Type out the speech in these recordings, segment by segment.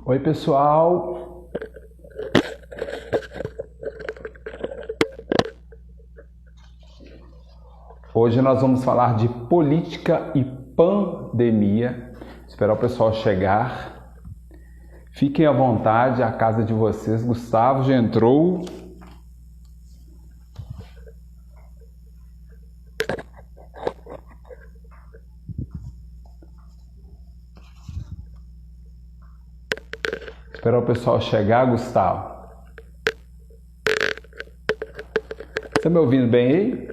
Oi, pessoal. Hoje nós vamos falar de política e pandemia. Esperar o pessoal chegar. Fiquem à vontade, a casa de vocês. Gustavo já entrou. Esperar o pessoal chegar, Gustavo. Você me ouvindo bem aí?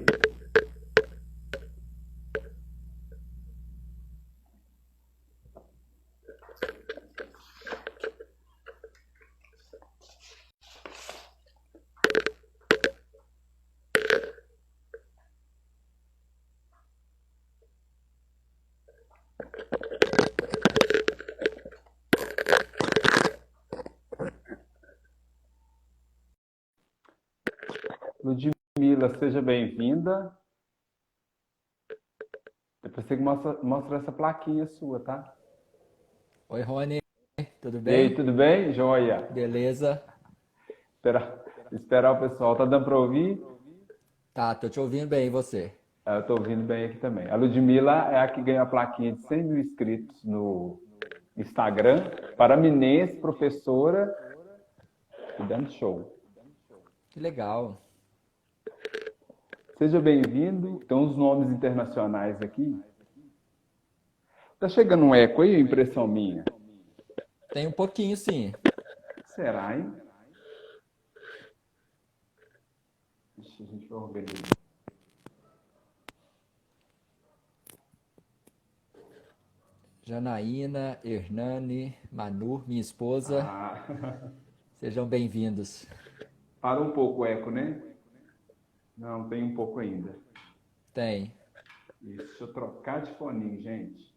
Ludmila, seja bem-vinda. Depois você mostra essa plaquinha sua, tá? Oi, Rony, tudo E aí, bem? tudo bem? Joia. Beleza? Esperar o pessoal. Tá dando para ouvir? Tá, tô te ouvindo bem, e você? Eu tô ouvindo bem aqui também. A Ludmila é a que ganhou a plaquinha de 100 mil inscritos no Instagram, paraminense, professora e dando show. Que legal. Seja bem-vindo. Tem uns nomes internacionais aqui. Tá chegando um eco aí, impressão minha? Tem um pouquinho, sim. Será, hein? Deixa a gente organizar. Janaína, Hernani, Manu, minha esposa, Ah, sejam bem-vindos. para um pouco o eco, né? Não, tem um pouco ainda. Tem. Isso, deixa eu trocar de foninho, gente.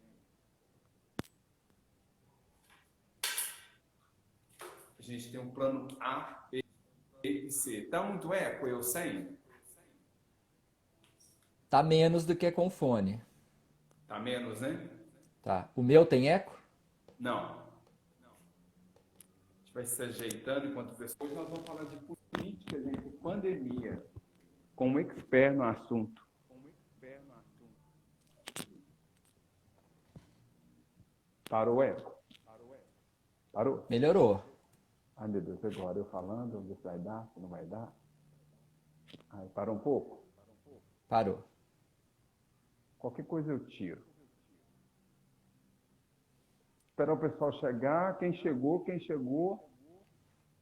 A gente tem um plano A, B e C. Tá muito eco, eu sem? Tá menos do que com fone. Tá menos, né? Tá. O meu tem eco? Não. A gente vai se ajeitando enquanto pessoas. Hoje nós vamos falar de política, gente, pandemia, com um expert no assunto. Parou o eco? Parou? Melhorou. Ai, meu Deus, agora eu falando, vamos ver se vai dar, se não vai dar. Ai, parou um pouco? Parou. Qualquer coisa eu tiro. Esperar o pessoal chegar. Quem chegou, quem chegou.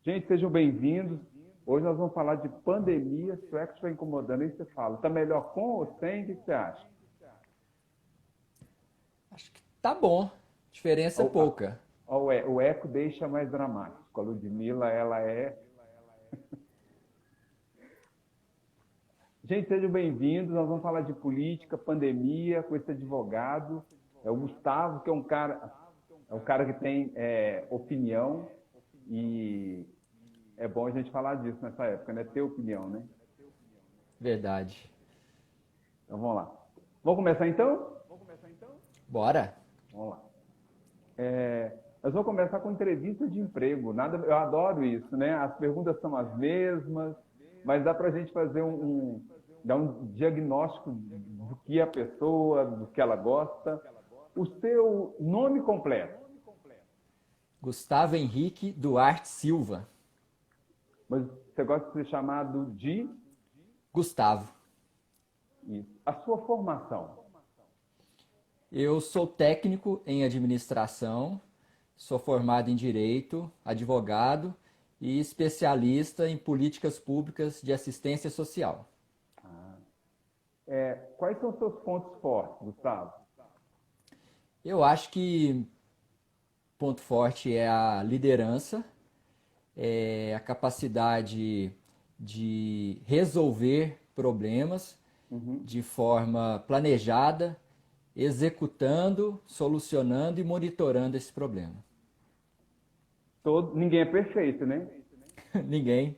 Gente, sejam bem-vindos. Hoje nós vamos falar de pandemia. Se o eco estiver incomodando, aí você fala. Tá melhor com ou sem? O que você acha? Acho que tá bom. Diferença O, a- pouca. o eco deixa mais dramático. A Ludmilla, ela é... Gente, sejam bem-vindos. Nós vamos falar de política, pandemia, com esse advogado. É o Gustavo, que é um cara que tem opinião e é bom a gente falar disso nessa época, né? Ter opinião, né? Verdade. Então vamos lá. Vamos começar então? Bora? Vamos lá. Nós vamos começar com entrevista de emprego. Eu adoro isso, né? As perguntas são as mesmas, mas dá para a gente fazer dar um diagnóstico do que a pessoa, do que ela gosta. O seu nome completo, Gustavo Henrique Duarte Silva. mas você gosta de ser chamado de Gustavo. isso. A sua formação. Eu sou técnico em administração, sou formado em direito, advogado e especialista em políticas públicas de assistência social. Quais são os seus pontos fortes, Gustavo? Eu acho que ponto forte é a liderança, é a capacidade de resolver problemas de forma planejada, executando, solucionando e monitorando esse problema. Ninguém é perfeito, né? Ninguém.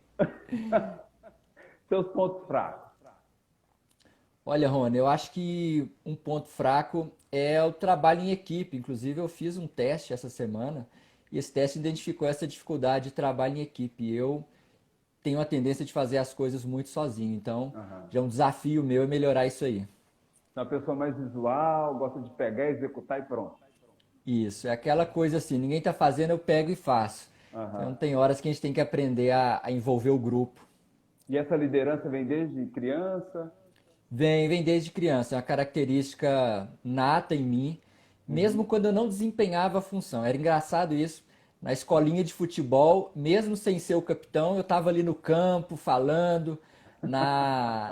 Seus pontos fracos. Olha, Rony, eu acho que um ponto fraco é o trabalho em equipe. Inclusive, eu fiz um teste essa semana. e esse teste identificou essa dificuldade de trabalho em equipe. Eu tenho a tendência de fazer as coisas muito sozinho, então Aham. já é um desafio meu é melhorar isso aí. É uma pessoa mais visual, gosta de pegar, executar e pronto. Isso, é aquela coisa assim, ninguém está fazendo, eu pego e faço. Então Aham. tem horas que a gente tem que aprender a envolver o grupo. E essa liderança vem desde criança? Vem desde criança, é uma característica nata em mim, mesmo Uhum. quando eu não desempenhava a função. Era engraçado isso. Na escolinha de futebol, mesmo sem ser o capitão, eu estava ali no campo falando.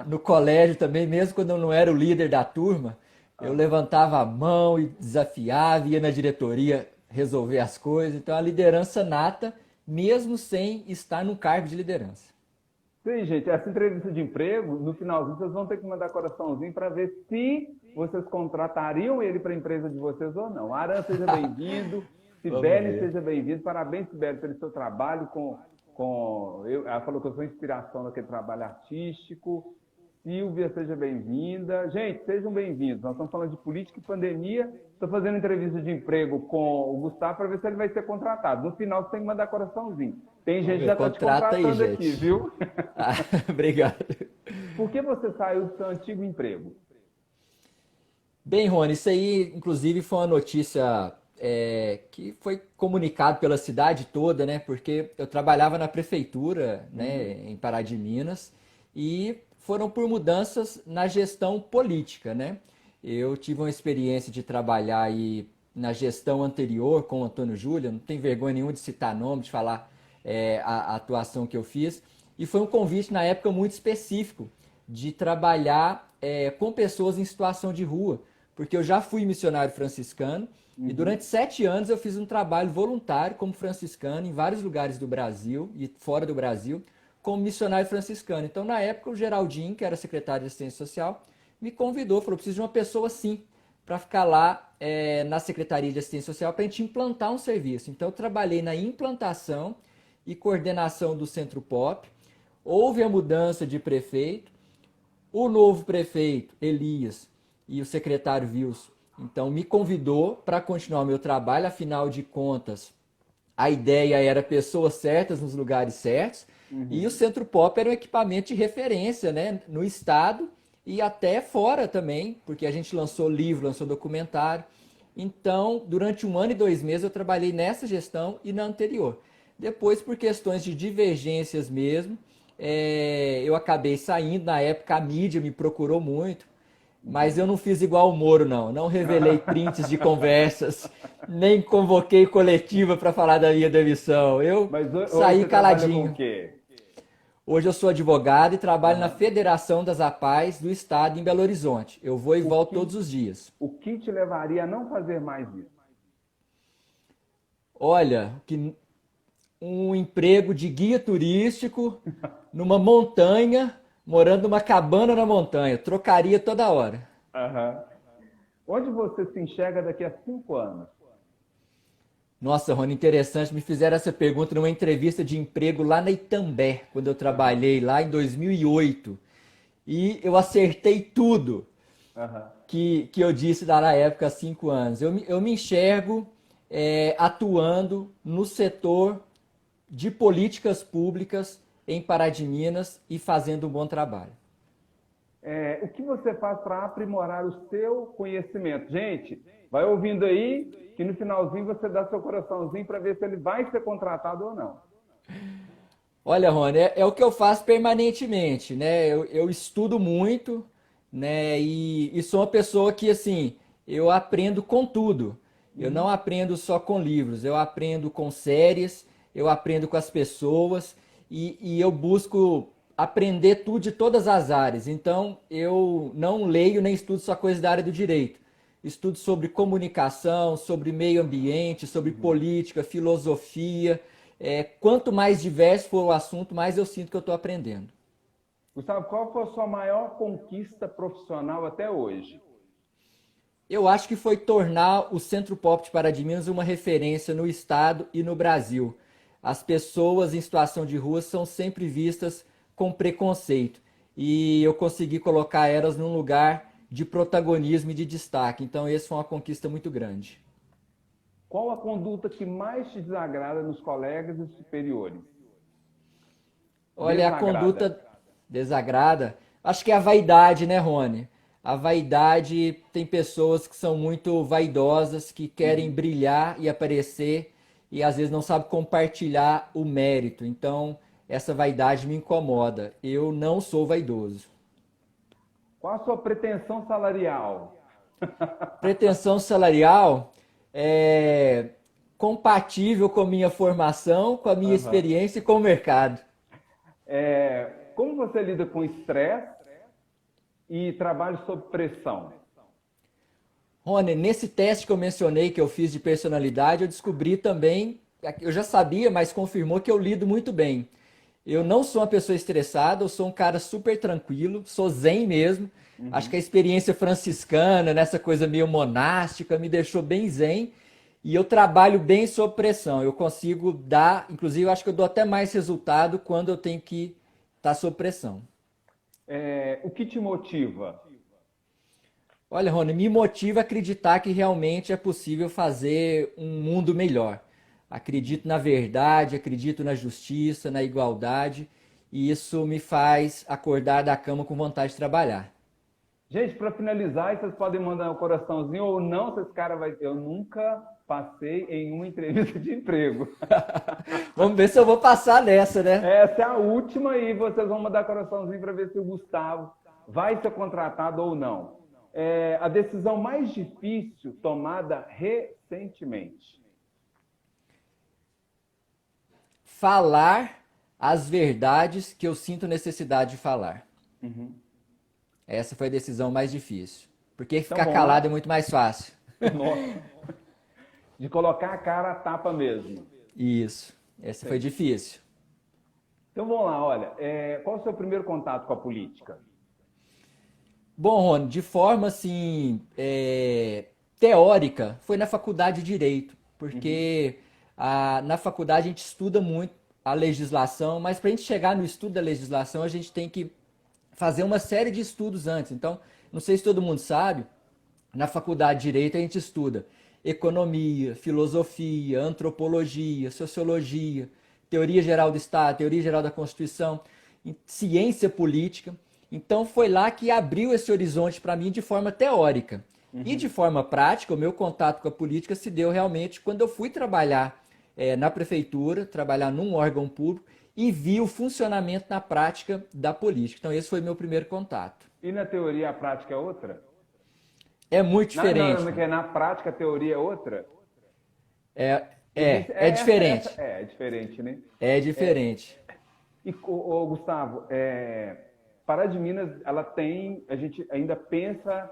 No colégio também, mesmo quando eu não era o líder da turma, eu Aham. levantava a mão e desafiava, ia na diretoria resolver as coisas. Então, a liderança nata, mesmo sem estar no cargo de liderança. Sim, gente, essa entrevista de emprego, no finalzinho, vocês vão ter que mandar coraçãozinho para ver se vocês contratariam ele para a empresa de vocês ou não. Aran, seja bem-vindo. Vamos Sibeli, ver. seja bem-vindo. Parabéns, Sibeli, pelo seu trabalho ela falou que eu sou inspiração naquele trabalho artístico. Silvia, seja bem-vinda. Gente, sejam bem-vindos. Nós estamos falando de política e pandemia. Estou fazendo entrevista de emprego com o Gustavo para ver se ele vai ser contratado. No final, você tem que mandar coraçãozinho. Tem Vamos gente que ver. já está te Contrata aí, contratando aqui, gente. viu? Ah, obrigado. Por que você saiu do seu antigo emprego? Bem, Rony, isso aí, inclusive, foi uma notícia que foi comunicado pela cidade toda, né? Porque eu trabalhava na prefeitura, Uhum. né, em Pará de Minas, e foram por mudanças na gestão política, né? Eu tive uma experiência de trabalhar aí na gestão anterior com o Antônio Júlia, não tenho vergonha nenhuma de citar nome, de falar a atuação que eu fiz, e foi um convite na época muito específico de trabalhar com pessoas em situação de rua, porque eu já fui missionário franciscano e Uhum. durante 7 anos eu fiz um trabalho voluntário como franciscano em vários lugares do Brasil e fora do Brasil, como missionário franciscano. Então, na época, o Geraldinho, que era secretário de Assistência Social, me convidou, falou: preciso de uma pessoa assim, para ficar lá na Secretaria de Assistência Social para a gente implantar um serviço. Então, eu trabalhei na implantação e coordenação do Centro Pop. Houve a mudança de prefeito, o novo prefeito, Elias, e o secretário Wilson, então, me convidou para continuar o meu trabalho, afinal de contas, a ideia era pessoas certas nos lugares certos, e o Uhum. Centro Pop era um equipamento de referência, né, no estado e até fora também, porque a gente lançou livro, lançou documentário. Então, durante 1 ano e 2 meses eu trabalhei nessa gestão e na anterior. Depois, por questões de divergências mesmo, eu acabei saindo. Na época, a mídia me procurou muito, mas eu Uhum. não fiz igual o Moro, não. Não revelei prints de conversas, nem convoquei coletiva para falar da minha demissão. Eu Mas hoje saí você trabalha com o caladinho. quê? Hoje eu sou advogado e trabalho na Aham. Federação das APAES do Estado em Belo Horizonte. Eu vou e O volto que, todos os dias. o que te levaria a não fazer mais isso? Olha, que um emprego de guia turístico numa montanha, morando numa cabana na montanha. Trocaria toda hora. Aham. Onde você se enxerga daqui a 5 anos? Nossa, Rony, interessante. Me fizeram essa pergunta numa entrevista de emprego lá na Itambé, quando eu Aham. trabalhei lá em 2008. E eu acertei tudo Aham. que eu disse lá na época, há 5 anos. Eu me enxergo atuando no setor de políticas públicas em Pará de Minas e fazendo um bom trabalho. O que você faz para aprimorar o seu conhecimento? Gente, vai ouvindo aí, que no finalzinho você dá seu coraçãozinho para ver se ele vai ser contratado ou não. Olha, Rony, é o que eu faço permanentemente, né? Eu estudo muito, né? E sou uma pessoa que, assim, eu aprendo com tudo. Eu não Uhum. aprendo só com livros, eu aprendo com séries, eu aprendo com as pessoas e eu busco aprender tudo de todas as áreas. Então, eu não leio nem estudo só coisas da área do direito. Estudo sobre comunicação, sobre meio ambiente, sobre Uhum. política, filosofia. Quanto mais diverso for o assunto, mais eu sinto que eu estou aprendendo. Gustavo, qual foi a sua maior conquista profissional até hoje? Eu acho que foi tornar o Centro Pop de Pará de Minas uma referência no estado e no Brasil. As pessoas em situação de rua são sempre vistas com preconceito e eu consegui colocar elas num lugar de protagonismo e de destaque. Então, essa foi uma conquista muito grande. Qual a conduta que mais te desagrada nos colegas e superiores? Olha, a conduta desagrada. Acho que é a vaidade, né, Rony? A vaidade, tem pessoas que são muito vaidosas, que querem brilhar e aparecer e às vezes não sabem compartilhar o mérito. Então, essa vaidade me incomoda. Eu não sou vaidoso. Qual a sua pretensão salarial? Pretensão salarial é compatível com a minha formação, com a minha Aham. experiência e com o mercado. Como você lida com estresse e trabalho sob pressão? Rony, nesse teste que eu mencionei, que eu fiz de personalidade, eu descobri também, eu já sabia, mas confirmou que eu lido muito bem. Eu não sou uma pessoa estressada, eu sou um cara super tranquilo, sou zen mesmo. Acho que a experiência franciscana, nessa coisa meio monástica, me deixou bem zen. E eu trabalho bem sob pressão. Eu consigo dar, inclusive, eu acho que eu dou até mais resultado quando eu tenho que estar sob pressão. O que te motiva? Olha, Rony, me motiva a acreditar que realmente é possível fazer um mundo melhor. Acredito na verdade, acredito na justiça, na igualdade, e isso me faz acordar da cama com vontade de trabalhar. Gente, para finalizar, vocês podem mandar um coraçãozinho ou não, se esse cara vai. Eu nunca passei em uma entrevista de emprego. Vamos ver se eu vou passar nessa, né? Essa é a última e vocês vão mandar coraçãozinho para ver se o Gustavo vai ser contratado ou não. A decisão mais difícil tomada recentemente. Falar as verdades que eu sinto necessidade de falar. Essa foi a decisão mais difícil. Porque Então ficar vamos calado é lá? muito mais fácil. Nossa. De colocar a cara a tapa mesmo. Isso. Essa foi difícil. Então vamos lá, olha. Qual o seu primeiro contato com a política? Bom, Rony, de forma assim, teórica, foi na faculdade de Direito, porque na faculdade a gente estuda muito a legislação, mas para a gente chegar no estudo da legislação, a gente tem que fazer uma série de estudos antes. Então, não sei se todo mundo sabe, na faculdade de Direito a gente estuda economia, filosofia, antropologia, sociologia, teoria geral do Estado, teoria geral da Constituição, ciência política. Então foi lá que abriu esse horizonte para mim de forma teórica. E de forma prática, o meu contato com a política se deu realmente quando eu fui trabalhar na prefeitura, trabalhar num órgão público e vi o funcionamento na prática da política. Então esse foi meu primeiro contato. E na teoria a prática é outra? É muito diferente. Porque na prática a teoria é outra? É diferente. É diferente, né? É diferente. E, Gustavo, Pará de Minas, a gente ainda pensa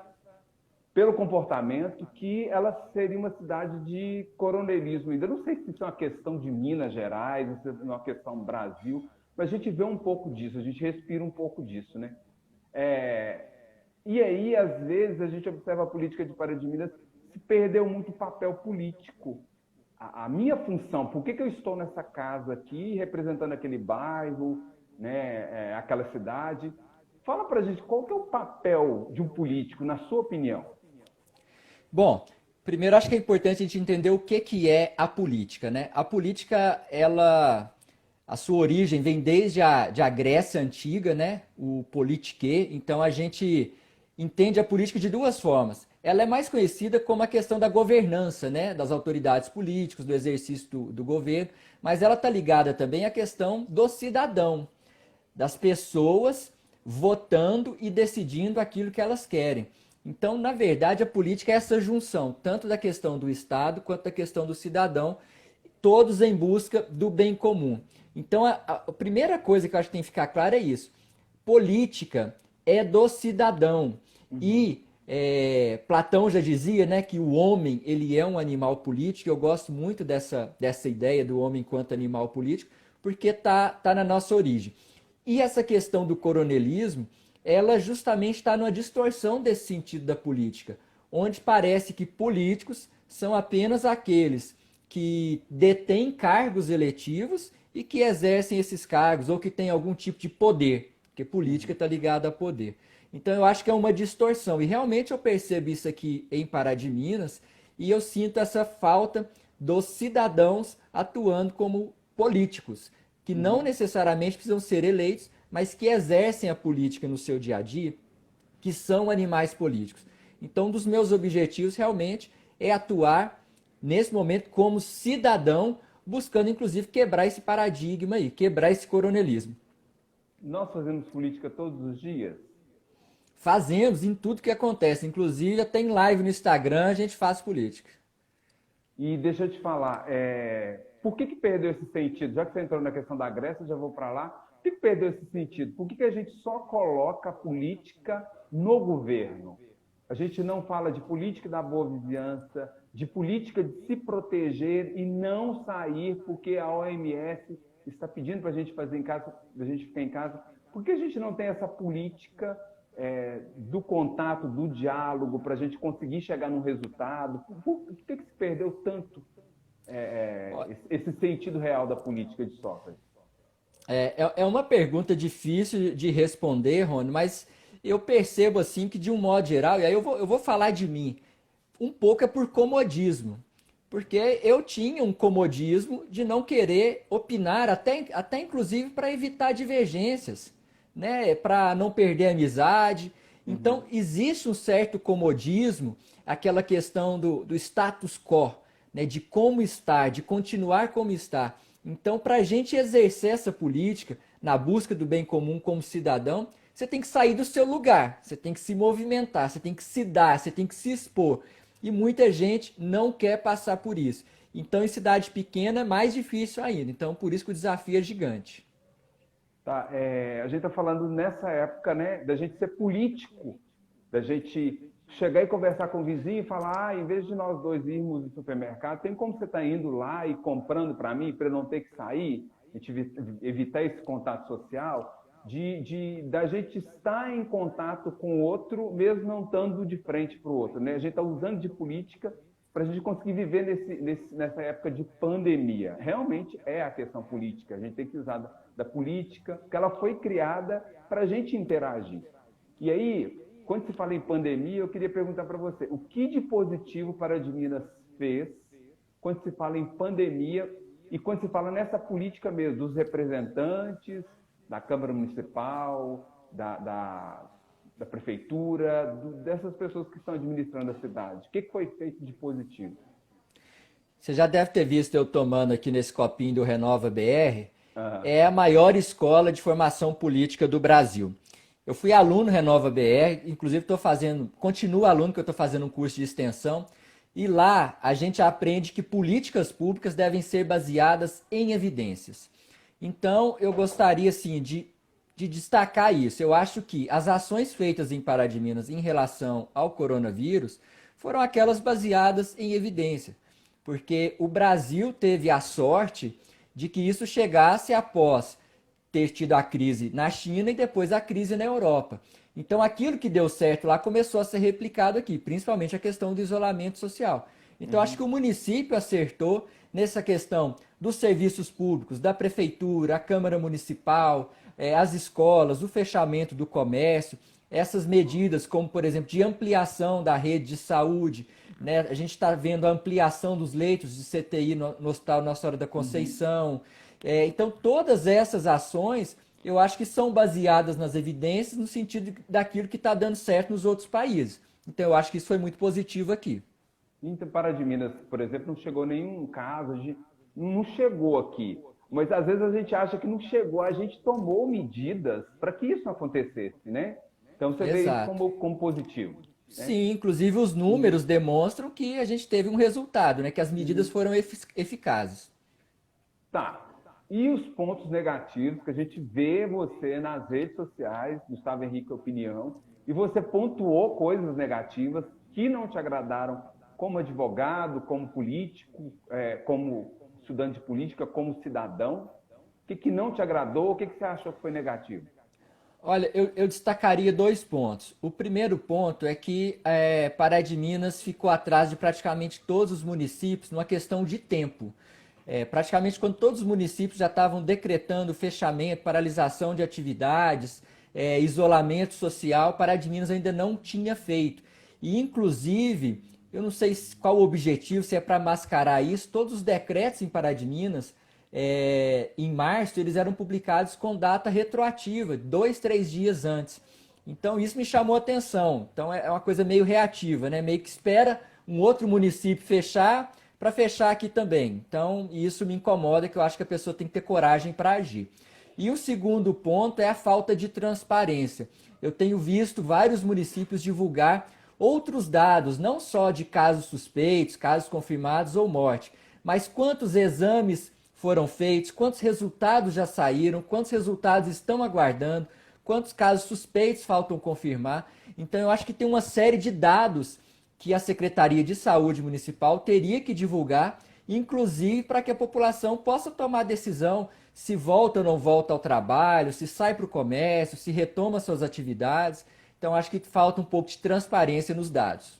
pelo comportamento que ela seria uma cidade de coronelismo. Ainda não sei se isso é uma questão de Minas Gerais, se é uma questão do Brasil, mas a gente vê um pouco disso, a gente respira um pouco disso, né? E aí, às vezes, a gente observa a política de Pará de Minas se perdeu muito o papel político. A minha função, por que eu estou nessa casa aqui, representando aquele bairro, né, aquela cidade? Fala pra gente qual que é o papel de um político, na sua opinião? Bom, primeiro acho que é importante a gente entender o que é a política, né? A política, a sua origem vem desde a Grécia Antiga, né? O politiquê. Então a gente entende a política de duas formas. Ela é mais conhecida como a questão da governança, né? Das autoridades políticas, do exercício do governo, mas ela está ligada também à questão do cidadão, das pessoas votando e decidindo aquilo que elas querem. Então, na verdade, a política é essa junção, tanto da questão do Estado quanto da questão do cidadão, todos em busca do bem comum. Então, a primeira coisa que eu acho que tem que ficar clara é isso. Política é do cidadão. E Platão já dizia, né, que o homem ele é um animal político. Eu gosto muito dessa ideia do homem enquanto animal político, porque tá na nossa origem. E essa questão do coronelismo, ela justamente está numa distorção desse sentido da política, onde parece que políticos são apenas aqueles que detêm cargos eletivos e que exercem esses cargos ou que têm algum tipo de poder, porque política está ligada a poder. Então eu acho que é uma distorção e realmente eu percebo isso aqui em Pará de Minas e eu sinto essa falta dos cidadãos atuando como políticos, que não necessariamente precisam ser eleitos, mas que exercem a política no seu dia a dia, que são animais políticos. Então, um dos meus objetivos realmente é atuar nesse momento como cidadão, buscando inclusive quebrar esse paradigma aí, quebrar esse coronelismo. Nós fazemos política todos os dias? Fazemos em tudo que acontece, inclusive até em live no Instagram a gente faz política. E deixa eu te falar, por que perdeu esse sentido? Já que você entrou na questão da Grécia, já vou para lá. Por que perdeu esse sentido? Por que a gente só coloca a política no governo? A gente não fala de política da boa vizinhança, de política de se proteger e não sair porque a OMS está pedindo para a gente fazer em casa, para a gente ficar em casa. Por que a gente não tem essa política do contato, do diálogo, para a gente conseguir chegar num resultado? Por que se perdeu tanto esse sentido real da política de Sócrates? É uma pergunta difícil de responder, Rony, mas eu percebo assim que de um modo geral, e aí eu vou falar de mim, um pouco é por comodismo. Porque eu tinha um comodismo de não querer opinar, até inclusive para evitar divergências, né? Para não perder a amizade. Então, existe um certo comodismo, aquela questão do status quo, né? De como estar, de continuar como está. Então, para a gente exercer essa política, na busca do bem comum como cidadão, você tem que sair do seu lugar, você tem que se movimentar, você tem que se dar, você tem que se expor. E muita gente não quer passar por isso. Então, em cidade pequena é mais difícil ainda. Então, por isso que o desafio é gigante. Tá, a gente está falando nessa época, né, da gente ser político, da gente chegar e conversar com o vizinho e falar, em vez de nós dois irmos no supermercado, tem como você estar indo lá e comprando para mim, para eu não ter que sair, a gente evitar esse contato social, da gente estar em contato com o outro, mesmo não estando de frente para o outro, né? A gente está usando de política para a gente conseguir viver nessa época de pandemia. Realmente é a questão política, a gente tem que usar da política, porque ela foi criada para a gente interagir. E aí, quando se fala em pandemia, eu queria perguntar para você, o que de positivo Paraty-Minas fez quando se fala em pandemia e quando se fala nessa política mesmo, dos representantes, da Câmara Municipal, da Prefeitura, dessas pessoas que estão administrando a cidade? O que foi feito de positivo? Você já deve ter visto eu tomando aqui nesse copinho do Renova BR. Ah, É a maior escola de formação política do Brasil. Eu fui aluno Renova BR, inclusive continuo aluno que eu estou fazendo um curso de extensão. E lá a gente aprende que políticas públicas devem ser baseadas em evidências. Então, eu gostaria, assim, de destacar isso. Eu acho que as ações feitas em Pará de Minas em relação ao coronavírus foram aquelas baseadas em evidência. Porque o Brasil teve a sorte de que isso chegasse após ter tido a crise na China e depois a crise na Europa. Então, aquilo que deu certo lá começou a ser replicado aqui, principalmente a questão do isolamento social. Então, acho que o município acertou nessa questão dos serviços públicos, da prefeitura, a Câmara Municipal, as escolas, o fechamento do comércio, essas medidas como, por exemplo, de ampliação da rede de saúde, né? A gente está vendo a ampliação dos leitos de CTI no Hospital Nossa Senhora da Conceição. Então, todas essas ações, eu acho que são baseadas nas evidências no sentido daquilo que está dando certo nos outros países. Então, eu acho que isso foi muito positivo aqui. Então, Pará de Minas, por exemplo, não chegou nenhum caso, não chegou aqui. Mas às vezes a gente acha que não chegou, a gente tomou medidas para que isso não acontecesse, né? Então você vê isso como positivo. Né? Sim, inclusive os números demonstram que a gente teve um resultado, né? Que as medidas foram eficazes. Tá. E os pontos negativos que a gente vê você nas redes sociais, Gustavo Henrique Opinião, e você pontuou coisas negativas que não te agradaram como advogado, como político, como estudante de política, como cidadão. O que não te agradou? O que você achou que foi negativo? Olha, eu destacaria 2 pontos. O primeiro ponto é que Pará de Minas ficou atrás de praticamente todos os municípios numa questão de tempo. Praticamente quando todos os municípios já estavam decretando fechamento, paralisação de atividades, isolamento social, Pará de Minas ainda não tinha feito. E, inclusive, eu não sei qual o objetivo, se é para mascarar isso. Todos os decretos em Pará de Minas, em março, eles eram publicados com data retroativa, 2, 3 dias antes. Então isso me chamou a atenção. Então é uma coisa meio reativa, né? Meio que espera um outro município fechar para fechar aqui também. Então isso me incomoda, que eu acho que a pessoa tem que ter coragem para agir. E o segundo ponto é a falta de transparência. Eu tenho visto vários municípios divulgar outros dados, não só de casos suspeitos, casos confirmados ou morte, mas quantos exames foram feitos, quantos resultados já saíram, quantos resultados estão aguardando, quantos casos suspeitos faltam confirmar. Então eu acho que tem uma série de dados que a Secretaria de Saúde Municipal teria que divulgar, inclusive para que a população possa tomar decisão se volta ou não volta ao trabalho, se sai para o comércio, se retoma suas atividades. Então acho que falta um pouco de transparência nos dados.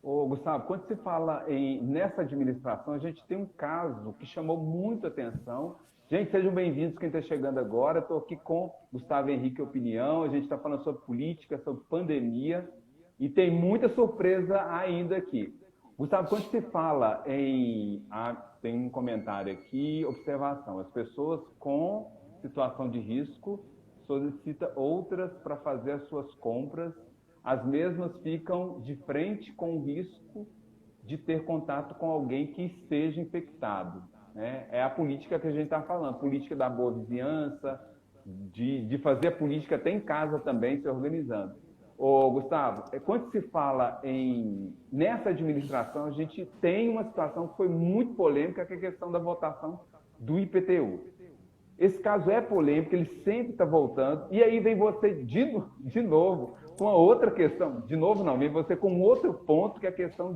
Ô, Gustavo, quando se fala nessa administração, a gente tem um caso que chamou muito atenção. Gente, sejam bem-vindos quem está chegando agora. Estou aqui com Gustavo Henrique Opinião. A gente está falando sobre política, sobre pandemia e tem muita surpresa ainda aqui. Gustavo, quando se fala tem um comentário aqui, observação. As pessoas com situação de risco solicitam outras para fazer as suas compras. As mesmas ficam de frente com o risco de ter contato com alguém que esteja infectado, né? É a política que a gente está falando, política da boa vizinhança, de fazer a política até em casa também, se organizando. Ô, Gustavo, quando se fala nessa administração, a gente tem uma situação que foi muito polêmica, que é a questão da votação do IPTU. Esse caso é polêmico, ele sempre está voltando, e aí vem você de novo com a outra questão, de novo não, vem você com outro ponto, que é a questão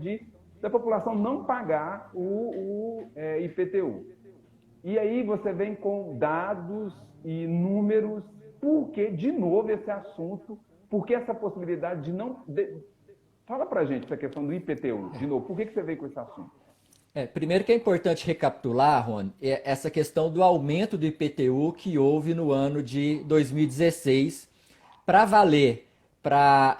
da população não pagar o IPTU. E aí você vem com dados e números, por que, de novo, esse assunto, por que essa possibilidade de não... Fala pra gente essa questão do IPTU, de novo, por que você veio com esse assunto? Primeiro que é importante recapitular, Rony, essa questão do aumento do IPTU que houve no ano de 2016 para valer,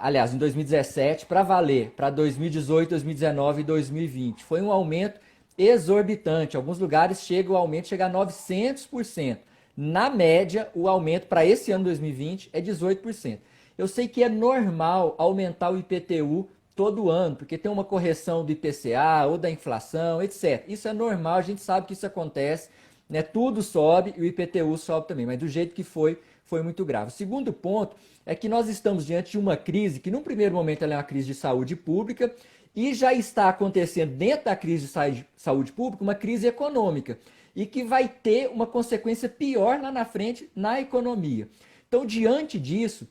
aliás, em 2017, para valer para 2018, 2019 e 2020. Foi um aumento exorbitante. Em alguns lugares o aumento chega a 900%. Na média, o aumento para esse ano 2020 é 18%. Eu sei que é normal aumentar o IPTU todo ano, porque tem uma correção do IPCA ou da inflação, etc. Isso é normal, a gente sabe que isso acontece, né? Tudo sobe e o IPTU sobe também, mas do jeito que foi muito grave. O segundo ponto é que nós estamos diante de uma crise que, num primeiro momento, ela é uma crise de saúde pública e já está acontecendo dentro da crise de saúde pública uma crise econômica e que vai ter uma consequência pior lá na frente na economia. Então, diante disso,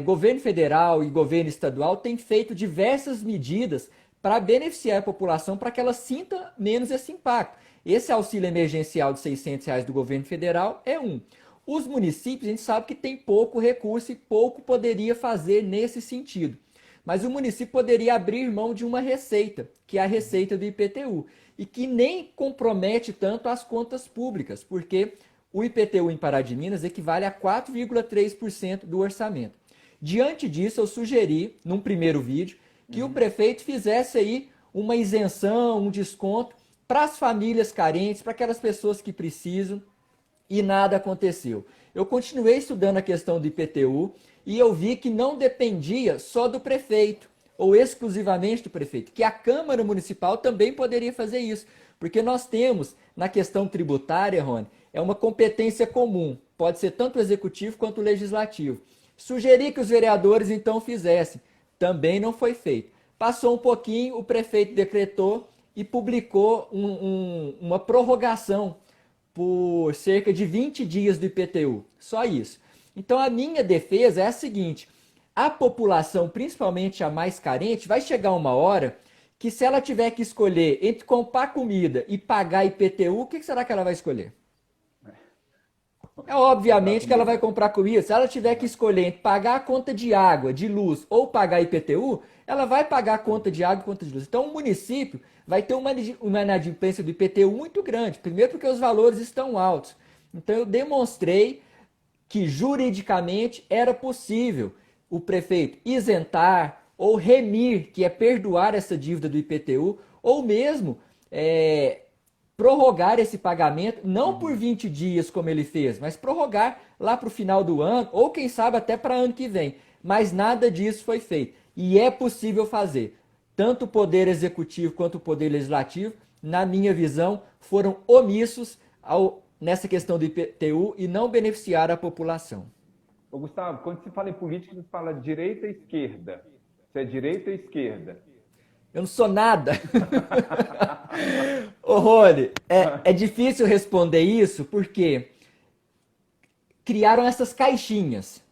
governo federal e governo estadual têm feito diversas medidas para beneficiar a população, para que ela sinta menos esse impacto. Esse auxílio emergencial de R$600 do governo federal é um. Os municípios, a gente sabe que tem pouco recurso e pouco poderia fazer nesse sentido. Mas o município poderia abrir mão de uma receita, que é a receita do IPTU, e que nem compromete tanto as contas públicas, porque o IPTU em Pará de Minas equivale a 4,3% do orçamento. Diante disso, eu sugeri, num primeiro vídeo, que o prefeito fizesse aí uma isenção, um desconto para as famílias carentes, para aquelas pessoas que precisam, e nada aconteceu. Eu continuei estudando a questão do IPTU e eu vi que não dependia só do prefeito, ou exclusivamente do prefeito, que a Câmara Municipal também poderia fazer isso, porque nós temos, na questão tributária, Rony, é uma competência comum, pode ser tanto o executivo quanto o legislativo. Sugeri que os vereadores então fizessem, também não foi feito. Passou um pouquinho, o prefeito decretou e publicou uma prorrogação por cerca de 20 dias do IPTU, só isso. Então a minha defesa é a seguinte: a população, principalmente a mais carente, vai chegar uma hora que, se ela tiver que escolher entre comprar comida e pagar IPTU, o que será que ela vai escolher? É obviamente que ela vai comprar comida. Se ela tiver que escolher entre pagar a conta de água, de luz ou pagar IPTU, ela vai pagar a conta de água e conta de luz. Então o município vai ter uma inadimplência do IPTU muito grande. Primeiro porque os valores estão altos. Então eu demonstrei que juridicamente era possível o prefeito isentar ou remir, que é perdoar essa dívida do IPTU, ou mesmo prorrogar esse pagamento, não por 20 dias como ele fez, mas prorrogar lá para o final do ano, ou quem sabe até para ano que vem. Mas nada disso foi feito. E é possível fazer. Tanto o Poder Executivo quanto o Poder Legislativo, na minha visão, foram omissos nessa questão do IPTU e não beneficiaram a população. Ô, Gustavo, quando se fala em política, se fala direita e esquerda. Você é direita ou esquerda? Eu não sou nada. Ô, Rony, é difícil responder isso porque criaram essas caixinhas.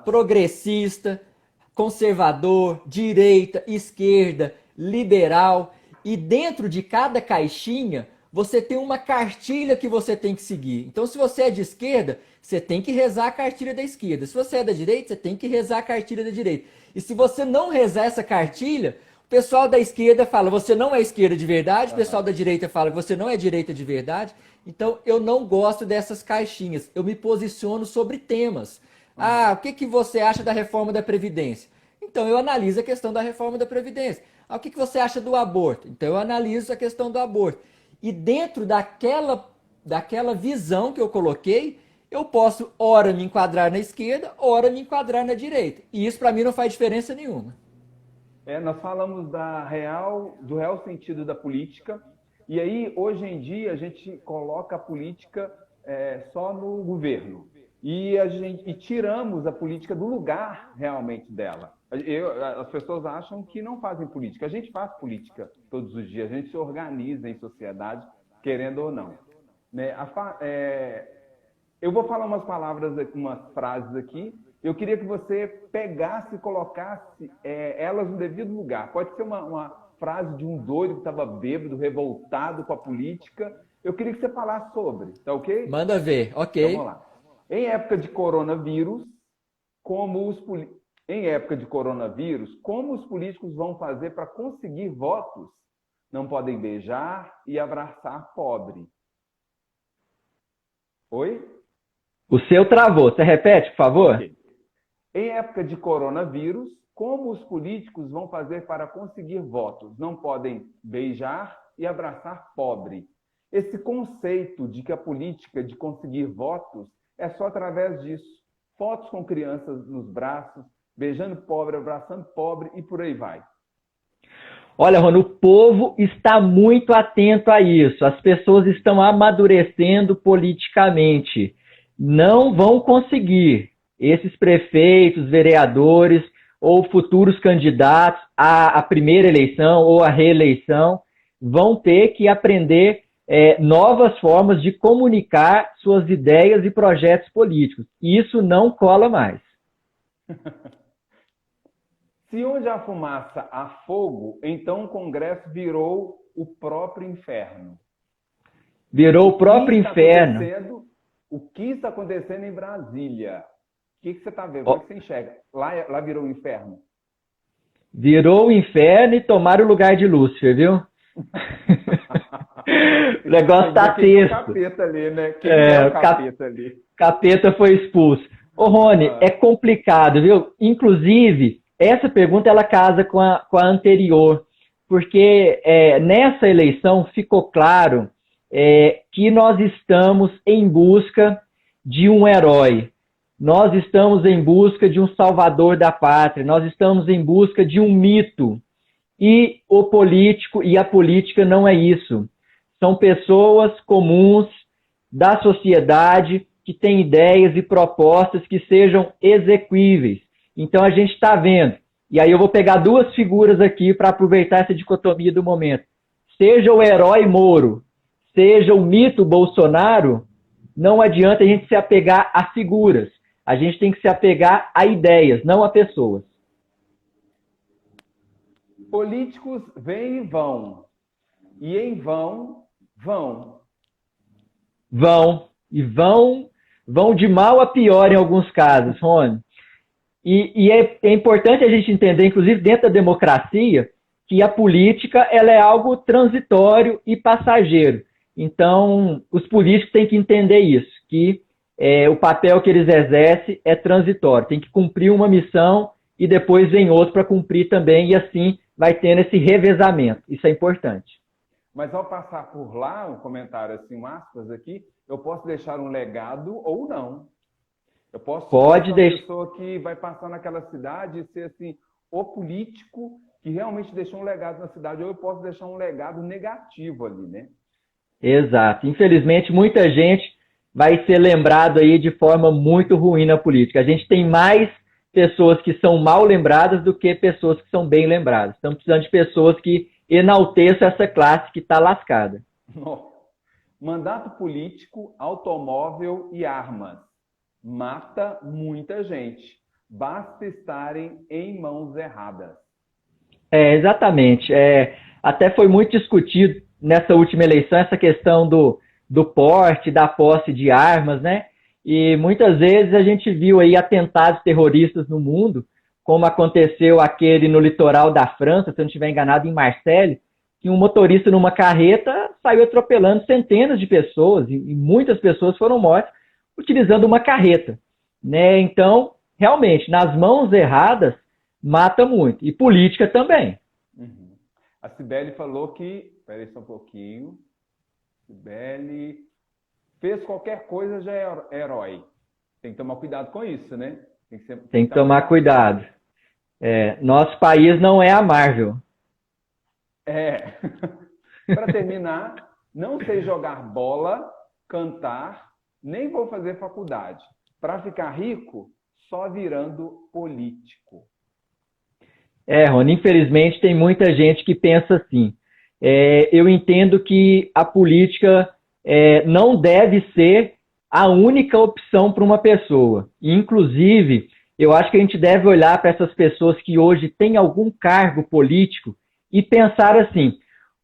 Progressista, conservador, direita, esquerda, liberal. E dentro de cada caixinha, você tem uma cartilha que você tem que seguir. Então, se você é de esquerda, você tem que rezar a cartilha da esquerda. Se você é da direita, você tem que rezar a cartilha da direita. E se você não rezar essa cartilha, o pessoal da esquerda fala, você não é esquerda de verdade, o pessoal da direita fala, você não é direita de verdade. Então, eu não gosto dessas caixinhas. Eu me posiciono sobre temas. O que você acha da reforma da Previdência? Então, eu analiso a questão da reforma da Previdência. O que você acha do aborto? Então, eu analiso a questão do aborto. E dentro daquela visão que eu coloquei, eu posso, ora, me enquadrar na esquerda, ora, me enquadrar na direita. E isso, para mim, não faz diferença nenhuma. Nós falamos do real sentido da política, e aí, hoje em dia, a gente coloca a política só no governo. E tiramos a política do lugar realmente dela. As pessoas acham que não fazem política. A gente faz política todos os dias, a gente se organiza em sociedade, querendo ou não. Eu vou falar umas frases aqui. Eu queria que você pegasse e colocasse elas no devido lugar. Pode ser uma frase de um doido que estava bêbado, revoltado com a política. Eu queria que você falasse sobre, tá ok? Manda ver, ok. Então, vamos lá. Em época de coronavírus, como os políticos vão fazer para conseguir votos? Não podem beijar e abraçar pobre. Oi? O seu travou. Você repete, por favor? Okay. Em época de coronavírus, como os políticos vão fazer para conseguir votos? Não podem beijar e abraçar pobre. Esse conceito de que a política de conseguir votos é só através disso. Fotos com crianças nos braços, beijando pobre, abraçando pobre e por aí vai. Olha, Rony, o povo está muito atento a isso. As pessoas estão amadurecendo politicamente. Não vão conseguir. Esses prefeitos, vereadores ou futuros candidatos à primeira eleição ou à reeleição vão ter que aprender novas formas de comunicar suas ideias e projetos políticos. E isso não cola mais. Se onde há fumaça há fogo, então o Congresso virou o próprio inferno. Virou o próprio inferno. O que está acontecendo em Brasília? O que você está vendo? Como é que você enxerga? Lá virou o inferno. Virou o inferno e tomaram o lugar de Lúcifer, viu? O negócio tá tenso. Capeta ali, né? Quem é o capeta ali? Capeta foi expulso. Ô, Rony, é complicado, viu? Inclusive, essa pergunta ela casa com a anterior, porque nessa eleição ficou claro que nós estamos em busca de um herói. Nós estamos em busca de um salvador da pátria. Nós estamos em busca de um mito. E o político e a política não é isso. São pessoas comuns da sociedade que têm ideias e propostas que sejam exequíveis. Então a gente está vendo. E aí eu vou pegar duas figuras aqui para aproveitar essa dicotomia do momento. Seja o herói Moro, seja o mito Bolsonaro, não adianta a gente se apegar a figuras. A gente tem que se apegar a ideias, não a pessoas. Políticos vêm e vão. E em vão, vão. Vão de mal a pior em alguns casos, Rony. E é importante a gente entender, inclusive dentro da democracia, que a política ela é algo transitório e passageiro. Então, os políticos têm que entender isso, que o papel que eles exercem é transitório, tem que cumprir uma missão e depois vem outro para cumprir também, e assim vai tendo esse revezamento. Isso é importante. Mas ao passar por lá, um comentário assim, um aspas aqui, eu posso deixar um legado ou não. Eu posso ser uma pessoa que vai passar naquela cidade e ser assim, o político que realmente deixou um legado na cidade, ou eu posso deixar um legado negativo ali, né? Exato. Infelizmente, muita gente vai ser lembrado aí de forma muito ruim na política. A gente tem mais pessoas que são mal lembradas do que pessoas que são bem lembradas. Estamos precisando de pessoas que enalteçam essa classe que está lascada. Mandato político, automóvel e armas. Mata muita gente. Basta estarem em mãos erradas. Exatamente. Até foi muito discutido nessa última eleição essa questão do porte, da posse de armas, né? E muitas vezes a gente viu aí atentados terroristas no mundo, como aconteceu aquele no litoral da França, se eu não estiver enganado, em Marseille, que um motorista numa carreta saiu atropelando centenas de pessoas, e muitas pessoas foram mortas utilizando uma carreta, né? Então, realmente, nas mãos erradas, mata muito. E política também. Uhum. A Cibele falou que... Espera aí só um pouquinho. Cibele... Fez qualquer coisa já é herói. Tem que tomar cuidado com isso, né? Tem que tomar cuidado. Nosso país não é a Marvel. Para terminar, não sei jogar bola, cantar, nem vou fazer faculdade. Para ficar rico, só virando político. Rony, infelizmente tem muita gente que pensa assim. Eu entendo que a política não deve ser a única opção para uma pessoa. Inclusive, eu acho que a gente deve olhar para essas pessoas que hoje têm algum cargo político e pensar assim,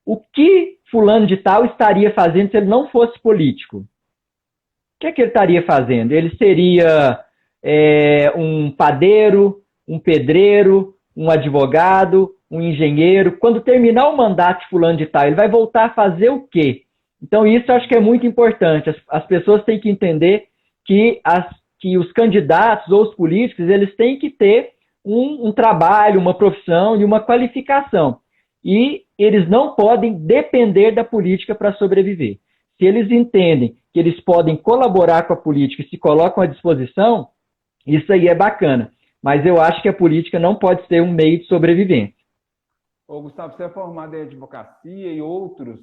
o que fulano de tal estaria fazendo se ele não fosse político? O que é que ele estaria fazendo? Ele seria um padeiro, um pedreiro, um advogado, um engenheiro. Quando terminar o mandato de fulano de tal, ele vai voltar a fazer o quê? Então, isso eu acho que é muito importante. As pessoas têm que entender que os candidatos ou os políticos, eles têm que ter um trabalho, uma profissão e uma qualificação. E eles não podem depender da política para sobreviver. Se eles entendem que eles podem colaborar com a política e se colocam à disposição, isso aí é bacana. Mas eu acho que a política não pode ser um meio de sobrevivência. Ô, Gustavo, você é formado em advocacia e outras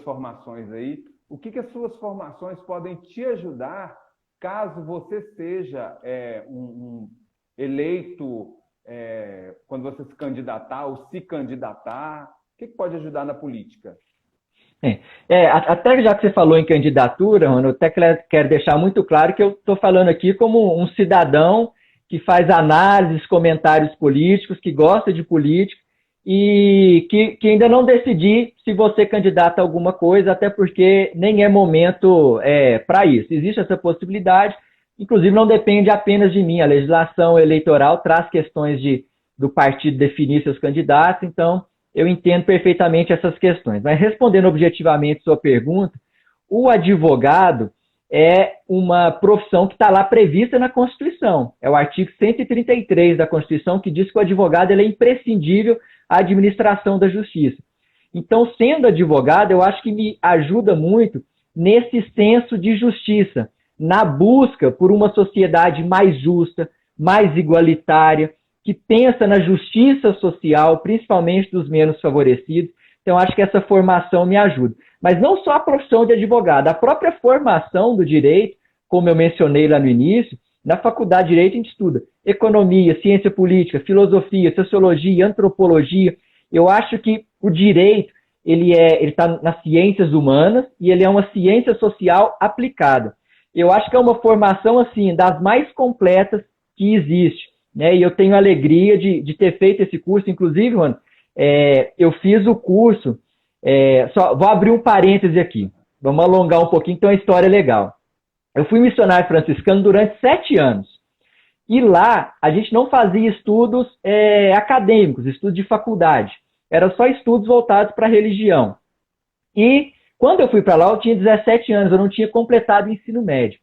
formações aí. O que as suas formações podem te ajudar caso você seja eleito quando você se candidatar ou se candidatar? O que pode ajudar na política? Até já que você falou em candidatura, Rony, eu até quero deixar muito claro que eu estou falando aqui como um cidadão que faz análises, comentários políticos, que gosta de política e que ainda não decidi se vou ser candidato a alguma coisa, até porque nem é momento para isso. Existe essa possibilidade, inclusive não depende apenas de mim. A legislação eleitoral traz questões do partido definir seus candidatos, então eu entendo perfeitamente essas questões. Mas respondendo objetivamente sua pergunta, o advogado é uma profissão que está lá prevista na Constituição. É o artigo 133 da Constituição que diz que o advogado ele é imprescindível à administração da justiça. Então, sendo advogado, eu acho que me ajuda muito nesse senso de justiça, na busca por uma sociedade mais justa, mais igualitária, que pensa na justiça social, principalmente dos menos favorecidos. Então, acho que essa formação me ajuda. Mas não só a profissão de advogado, a própria formação do direito, como eu mencionei lá no início, na faculdade de Direito a gente estuda economia, ciência política, filosofia, sociologia, antropologia. Eu acho que o direito ele está nas ciências humanas e ele é uma ciência social aplicada. Eu acho que é uma formação assim das mais completas que existe, né? E eu tenho a alegria de ter feito esse curso, inclusive, mano, eu fiz o curso. Só vou abrir um parêntese aqui. Vamos alongar um pouquinho, então a história é legal. Eu fui missionário franciscano durante 7 anos. E lá, a gente não fazia estudos acadêmicos, estudos de faculdade. Era só estudos voltados para a religião. E quando eu fui para lá, eu tinha 17 anos, eu não tinha completado o ensino médio.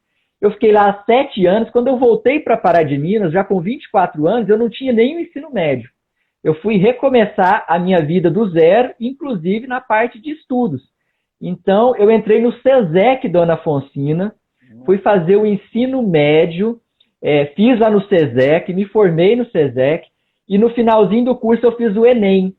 eu fiquei lá 7 anos. Quando eu voltei para Pará de Minas, já com 24 anos, eu não tinha nem o ensino médio. Eu fui recomeçar a minha vida do zero, inclusive na parte de estudos. Então, eu entrei no SESEC, Dona Afonsina, fui fazer o ensino médio, fiz lá no SESEC, me formei no SESEC, e no finalzinho do curso eu fiz o Enem,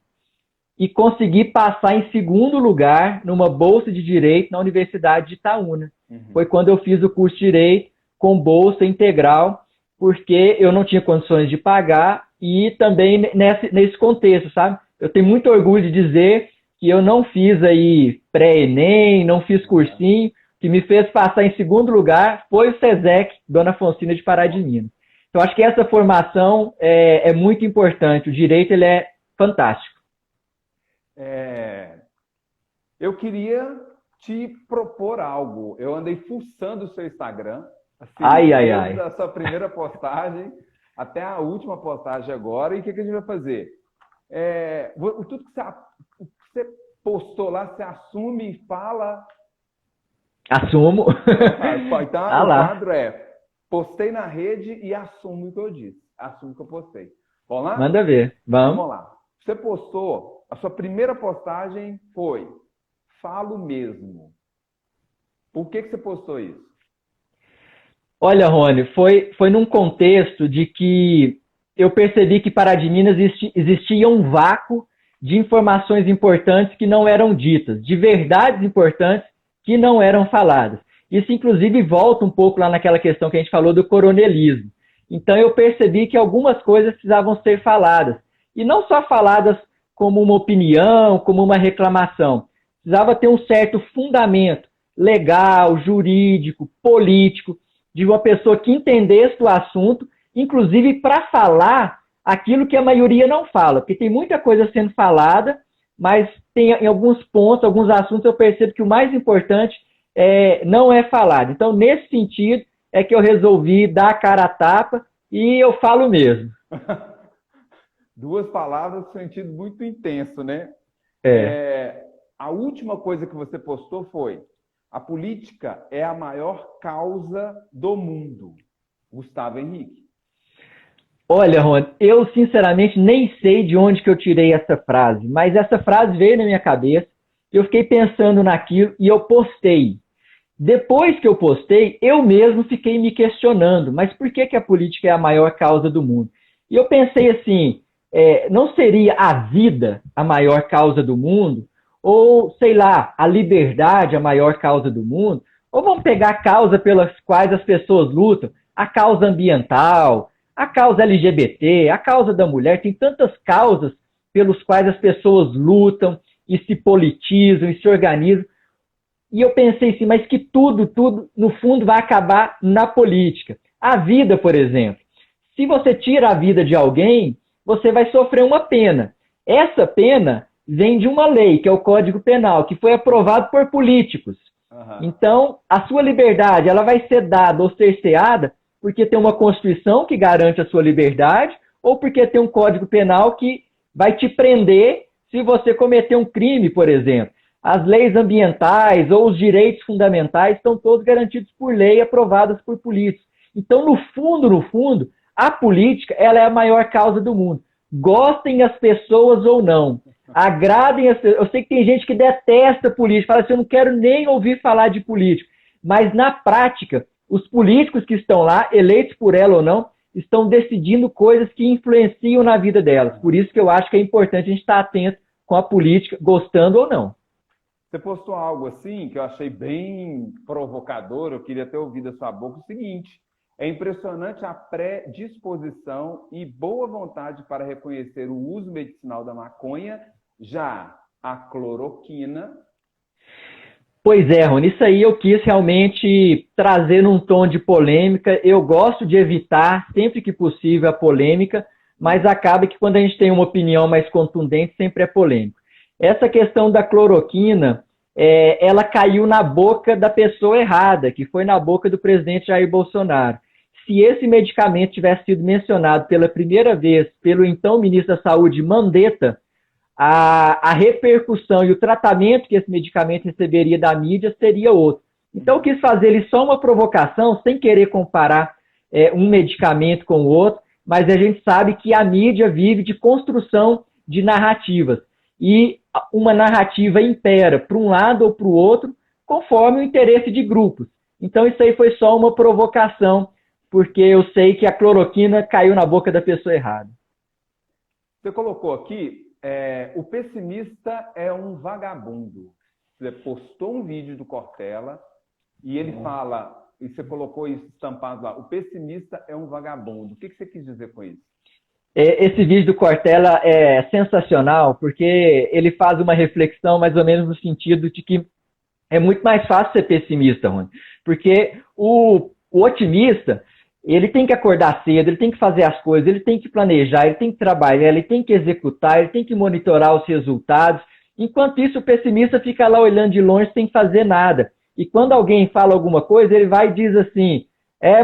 e consegui passar em segundo lugar numa bolsa de Direito na Universidade de Itaúna. Foi quando eu fiz o curso de Direito com bolsa integral, porque eu não tinha condições de pagar, e também nesse contexto, sabe? Eu tenho muito orgulho de dizer que eu não fiz aí pré-ENEM, não fiz cursinho, que me fez passar em segundo lugar foi o SESEC, Dona Afonsina de Pará de Minas. Então, acho que essa formação é muito importante. O direito, ele é fantástico. Eu queria te propor algo. Eu andei fuçando o seu Instagram, assim, desde a sua primeira postagem até a última postagem agora. E o que a gente vai fazer? Tudo que você postou lá, você assume e fala? Assumo. Então, o quadro postei na rede e assumo o que eu disse. Assumo que eu postei. Vamos lá? Manda ver. Vamos lá. Você postou, a sua primeira postagem foi falo mesmo. Por que você postou isso? Olha, Rony, foi num contexto de que eu percebi que Pará de Minas existia um vácuo de informações importantes que não eram ditas, de verdades importantes que não eram faladas. Isso, inclusive, volta um pouco lá naquela questão que a gente falou do coronelismo. Então, eu percebi que algumas coisas precisavam ser faladas. E não só faladas como uma opinião, como uma reclamação. Precisava ter um certo fundamento legal, jurídico, político, de uma pessoa que entendesse do assunto, inclusive para falar aquilo que a maioria não fala. Porque tem muita coisa sendo falada, mas tem em alguns pontos, alguns assuntos, eu percebo que o mais importante não é falado. Então, nesse sentido, é que eu resolvi dar a cara a tapa e eu falo mesmo. Duas palavras com sentido muito intenso, né? A última coisa que você postou foi: a política é a maior causa do mundo. Gustavo Henrique. Olha, Rony, eu sinceramente nem sei de onde que eu tirei essa frase, mas essa frase veio na minha cabeça, eu fiquei pensando naquilo e eu postei. Depois que eu postei, eu mesmo fiquei me questionando, mas por que a política é a maior causa do mundo? E eu pensei assim, não seria a vida a maior causa do mundo? Ou, sei lá, a liberdade a maior causa do mundo? Ou vamos pegar a causa pelas quais as pessoas lutam, a causa ambiental, a causa LGBT, a causa da mulher, tem tantas causas pelas quais as pessoas lutam e se politizam e se organizam. E eu pensei assim, mas que tudo, no fundo, vai acabar na política. A vida, por exemplo. Se você tira a vida de alguém, você vai sofrer uma pena. Essa pena vem de uma lei, que é o Código Penal, que foi aprovado por políticos. Então, a sua liberdade, ela vai ser dada ou cerceada porque tem uma Constituição que garante a sua liberdade ou porque tem um Código Penal que vai te prender se você cometer um crime, por exemplo. As leis ambientais ou os direitos fundamentais estão todos garantidos por lei, aprovadas por políticos. Então, no fundo, a política ela é a maior causa do mundo. Gostem as pessoas ou não. Agradem as pessoas. Eu sei que tem gente que detesta política, fala assim, eu não quero nem ouvir falar de político. Mas, na prática, os políticos que estão lá, eleitos por ela ou não, estão decidindo coisas que influenciam na vida delas. Por isso que eu acho que é importante a gente estar atento com a política, gostando ou não. Você postou algo assim que eu achei bem provocador, eu queria ter ouvido a sua boca, o seguinte: é impressionante a predisposição e boa vontade para reconhecer o uso medicinal da maconha, já a cloroquina. Pois é, Rony, isso aí eu quis realmente trazer num tom de polêmica. Eu gosto de evitar, sempre que possível, a polêmica, mas acaba que quando a gente tem uma opinião mais contundente, sempre é polêmico. Essa questão da cloroquina, ela caiu na boca da pessoa errada, que foi na boca do presidente Jair Bolsonaro. Se esse medicamento tivesse sido mencionado pela primeira vez pelo então ministro da Saúde, Mandetta, a repercussão e o tratamento que esse medicamento receberia da mídia seria outro. Então, eu quis fazer ali só uma provocação, sem querer comparar um medicamento com o outro, mas a gente sabe que a mídia vive de construção de narrativas. E uma narrativa impera para um lado ou para o outro, conforme o interesse de grupos. Então, isso aí foi só uma provocação, porque eu sei que a cloroquina caiu na boca da pessoa errada. Você colocou aqui, o pessimista é um vagabundo. Você postou um vídeo do Cortella e ele fala, e você colocou isso estampado lá, o pessimista é um vagabundo. O que você quis dizer com isso? Esse vídeo do Cortella é sensacional, porque ele faz uma reflexão mais ou menos no sentido de que é muito mais fácil ser pessimista, Rony. Porque o otimista, ele tem que acordar cedo, ele tem que fazer as coisas, ele tem que planejar, ele tem que trabalhar, ele tem que executar, ele tem que monitorar os resultados. Enquanto isso, o pessimista fica lá olhando de longe sem fazer nada. E quando alguém fala alguma coisa, ele vai e diz assim,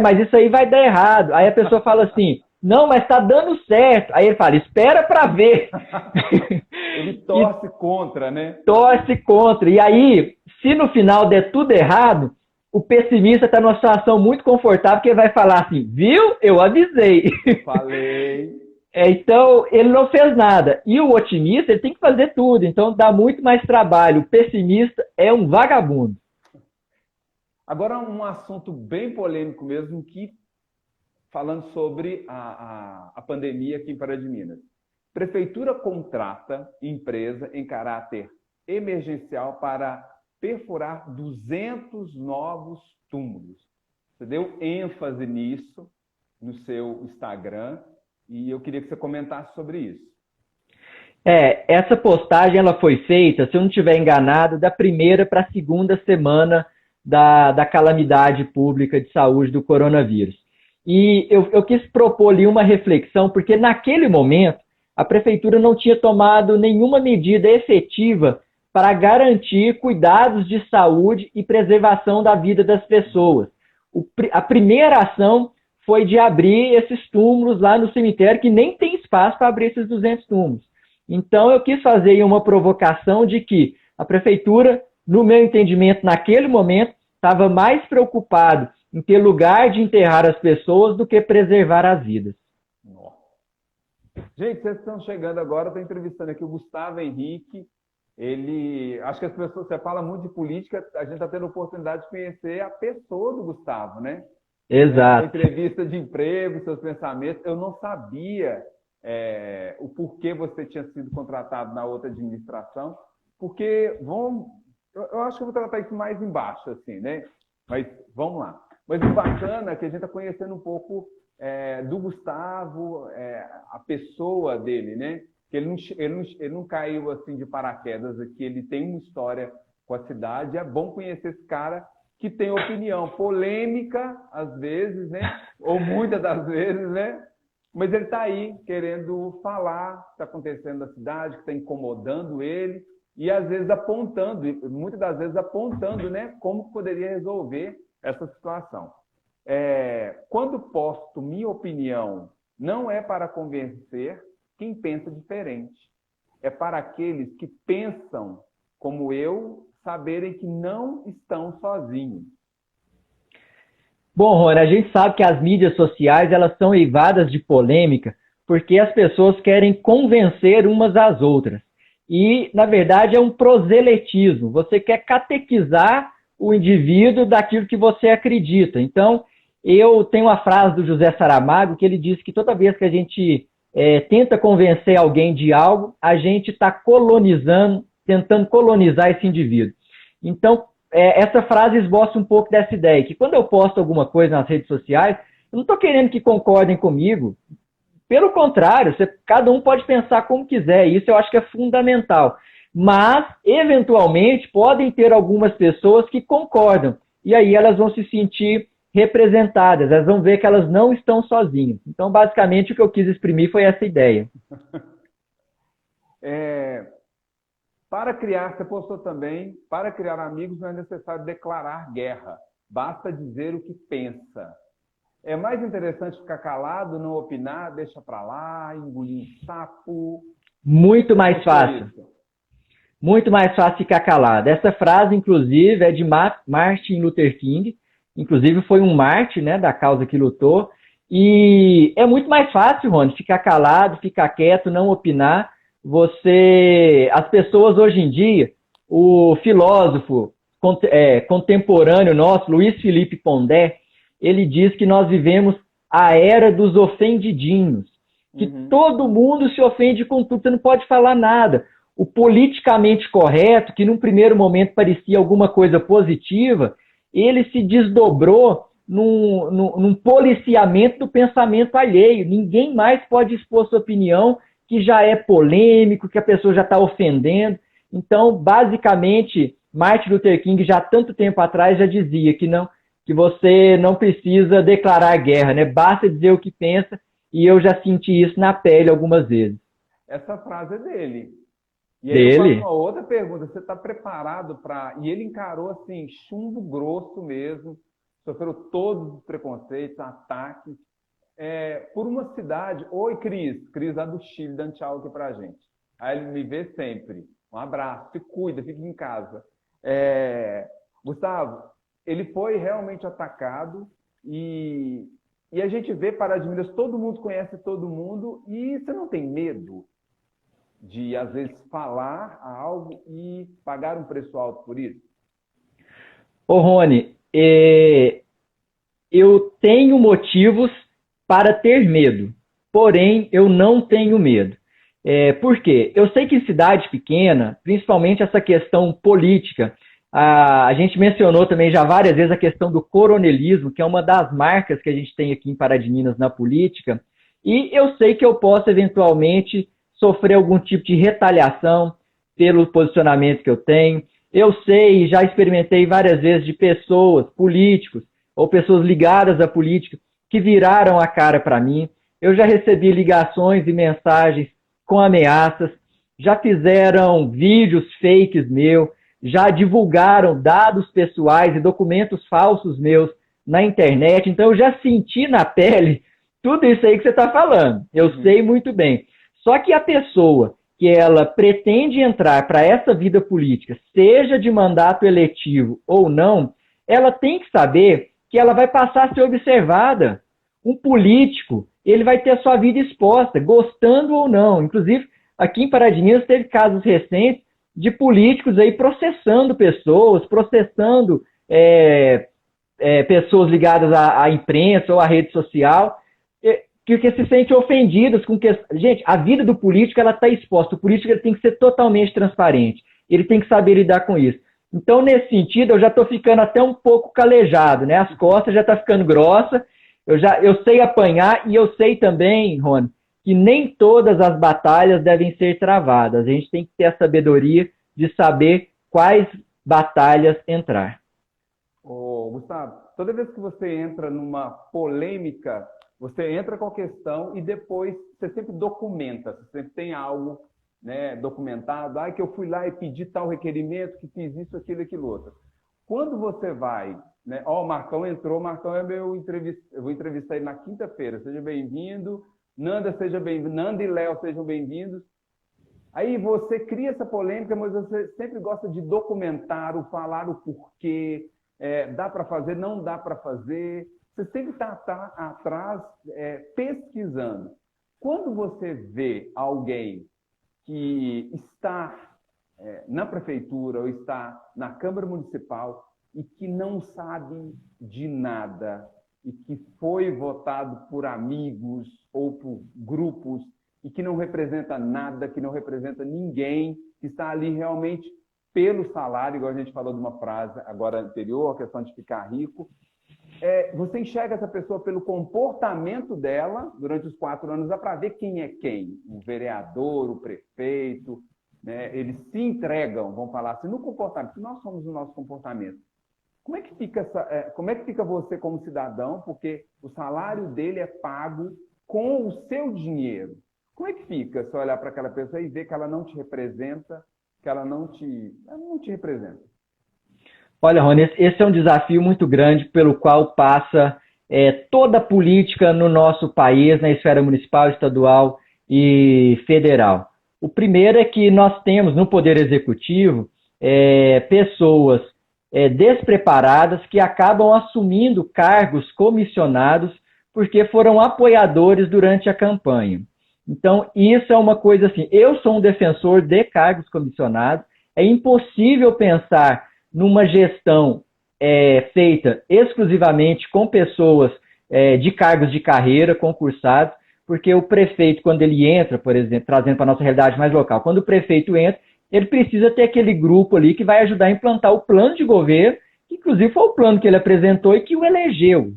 mas isso aí vai dar errado. Aí a pessoa fala assim, não, mas está dando certo. Aí ele fala, espera para ver. Ele torce contra, né? Torce contra. E aí, se no final der tudo errado, o pessimista está numa situação muito confortável, porque ele vai falar assim, viu? Eu avisei. Falei. Então, ele não fez nada. E o otimista, ele tem que fazer tudo. Então, dá muito mais trabalho. O pessimista é um vagabundo. Agora, um assunto bem polêmico mesmo, falando sobre a pandemia aqui em Pará de Minas. Prefeitura contrata empresa em caráter emergencial para perfurar 200 novos túmulos. Você deu ênfase nisso no seu Instagram e eu queria que você comentasse sobre isso. Essa postagem ela foi feita, se eu não estiver enganado, da primeira para a segunda semana da calamidade pública de saúde do coronavírus. E eu quis propor ali uma reflexão, porque naquele momento a prefeitura não tinha tomado nenhuma medida efetiva para garantir cuidados de saúde e preservação da vida das pessoas. A primeira ação foi de abrir esses túmulos lá no cemitério, que nem tem espaço para abrir esses 200 túmulos. Então eu quis fazer uma provocação de que a prefeitura, no meu entendimento, naquele momento, estava mais preocupado em ter lugar de enterrar as pessoas do que preservar as vidas. Nossa. Gente, vocês estão chegando agora, estou entrevistando aqui o Gustavo Henrique. Acho que as pessoas, você fala muito de política, a gente está tendo a oportunidade de conhecer a pessoa do Gustavo, né? Exato. Entrevista de emprego, seus pensamentos. Eu não sabia o porquê você tinha sido contratado na outra administração, porque eu acho que eu vou tratar isso mais embaixo, assim, né? Mas vamos lá. Mas o bacana é que a gente está conhecendo um pouco do Gustavo, a pessoa dele, né? Que ele não caiu assim de paraquedas aqui, ele tem uma história com a cidade. É bom conhecer esse cara que tem opinião polêmica, às vezes, né? Ou muitas das vezes, né? Mas ele está aí querendo falar o que está acontecendo na cidade, que está incomodando ele, e às vezes apontando, muitas das vezes apontando, né? Como poderia resolver essa situação. Quando posto minha opinião, não é para convencer quem pensa diferente. É para aqueles que pensam como eu, saberem que não estão sozinhos. Bom, Rony, a gente sabe que as mídias sociais elas são eivadas de polêmica porque as pessoas querem convencer umas às outras. E, na verdade, é um proselitismo. Você quer catequizar o indivíduo daquilo que você acredita. Então, eu tenho uma frase do José Saramago que ele diz que toda vez que a gente tenta convencer alguém de algo, a gente está tentando colonizar esse indivíduo. Então, essa frase esboça um pouco dessa ideia, que quando eu posto alguma coisa nas redes sociais, eu não estou querendo que concordem comigo. Pelo contrário, cada um pode pensar como quiser, isso eu acho que é fundamental. Mas, eventualmente, podem ter algumas pessoas que concordam, e aí elas vão se sentir representadas, elas vão ver que elas não estão sozinhas. Então, basicamente, o que eu quis exprimir foi essa ideia. Para criar, você postou também, para criar amigos não é necessário declarar guerra, basta dizer o que pensa. É mais interessante ficar calado, não opinar, deixa para lá, engolir um sapo. Muito mais fácil. muito mais fácil ficar calado. Essa frase, inclusive, é de Martin Luther King, inclusive foi um mártir, né, da causa que lutou, e é muito mais fácil, Rony, ficar calado, ficar quieto, não opinar. As pessoas hoje em dia, o filósofo contemporâneo nosso, Luiz Felipe Pondé, ele diz que nós vivemos a era dos ofendidinhos, que todo mundo se ofende com tudo, você não pode falar nada. O politicamente correto, que num primeiro momento parecia alguma coisa positiva, ele se desdobrou num policiamento do pensamento alheio. Ninguém mais pode expor sua opinião, que já é polêmico, que a pessoa já está ofendendo. Então, basicamente, Martin Luther King, já há tanto tempo atrás, já dizia que você não precisa declarar guerra, né? Basta dizer o que pensa, e eu já senti isso na pele algumas vezes. Essa frase é dele. E aí eu faço uma outra pergunta, você está preparado para... E ele encarou assim, chumbo grosso mesmo, sofreu todos os preconceitos, ataques, por uma cidade... Oi, Cris lá do Chile, dando tchau aqui pra gente. Aí ele me vê sempre. Um abraço, se cuida, fica em casa. Gustavo, ele foi realmente atacado e a gente vê Pará de Minas, todo mundo conhece todo mundo, e você não tem medo de, às vezes, falar algo e pagar um preço alto por isso? Ô, Rony, eu tenho motivos para ter medo, porém eu não tenho medo. Por quê? Eu sei que em cidade pequena, principalmente essa questão política, a gente mencionou também já várias vezes a questão do coronelismo, que é uma das marcas que a gente tem aqui em Pará de Minas na política, e eu sei que eu posso eventualmente sofrer algum tipo de retaliação pelo posicionamento que eu tenho. Eu sei, já experimentei várias vezes de pessoas, políticos, ou pessoas ligadas à política, que viraram a cara para mim. Eu já recebi ligações e mensagens com ameaças, já fizeram vídeos fakes meus, já divulgaram dados pessoais e documentos falsos meus na internet. Então eu já senti na pele tudo isso aí que você está falando. Eu sei muito bem. Só que a pessoa que ela pretende entrar para essa vida política, seja de mandato eletivo ou não, ela tem que saber que ela vai passar a ser observada. Um político, ele vai ter a sua vida exposta, gostando ou não. Inclusive, aqui em Pará de Minas teve casos recentes de políticos aí processando pessoas, processando pessoas ligadas à imprensa ou à rede social, que se sentem ofendidas com que... Gente, a vida do político, ela está exposta. O político, ele tem que ser totalmente transparente. Ele tem que saber lidar com isso. Então, nesse sentido, eu já estou ficando até um pouco calejado, né? As costas já estão ficando grossas. Eu sei apanhar, e eu sei também, Rony, que nem todas as batalhas devem ser travadas. A gente tem que ter a sabedoria de saber quais batalhas entrar. Gustavo, toda vez que você entra numa polêmica, você entra com a questão e depois você sempre documenta, você sempre tem algo, né, documentado, que eu fui lá e pedi tal requerimento, que fiz isso, aquilo, outro. Quando você vai, né, o Marcão entrou, Marcão é meu entrevista, eu vou entrevistar ele na quinta-feira, seja bem-vindo, Nanda, seja bem-vindo, Nanda e Léo, sejam bem-vindos. Aí você cria essa polêmica, mas você sempre gosta de documentar, falar o porquê, dá para fazer, não dá para fazer. Você sempre está atrás, pesquisando. Quando você vê alguém que está na prefeitura ou está na Câmara Municipal e que não sabe de nada e que foi votado por amigos ou por grupos e que não representa nada, que não representa ninguém, que está ali realmente pelo salário, igual a gente falou de uma frase agora anterior, a questão de ficar rico, você enxerga essa pessoa pelo comportamento dela durante os 4 anos, dá para ver quem é quem, o vereador, o prefeito, né? Eles se entregam, vamos falar assim, no comportamento, nós somos o nosso comportamento. Como é que fica você como cidadão, porque o salário dele é pago com o seu dinheiro? Como é que fica se olhar para aquela pessoa e ver que ela não te representa, que ela não te representa? Olha, Rony, esse é um desafio muito grande pelo qual passa toda a política no nosso país, na esfera municipal, estadual e federal. O primeiro é que nós temos no Poder Executivo pessoas despreparadas que acabam assumindo cargos comissionados porque foram apoiadores durante a campanha. Então, isso é uma coisa assim, eu sou um defensor de cargos comissionados, é impossível pensar numa gestão feita exclusivamente com pessoas de cargos de carreira, concursados, porque o prefeito, quando ele entra, por exemplo, trazendo para a nossa realidade mais local, quando o prefeito entra, ele precisa ter aquele grupo ali que vai ajudar a implantar o plano de governo, que inclusive foi o plano que ele apresentou e que o elegeu.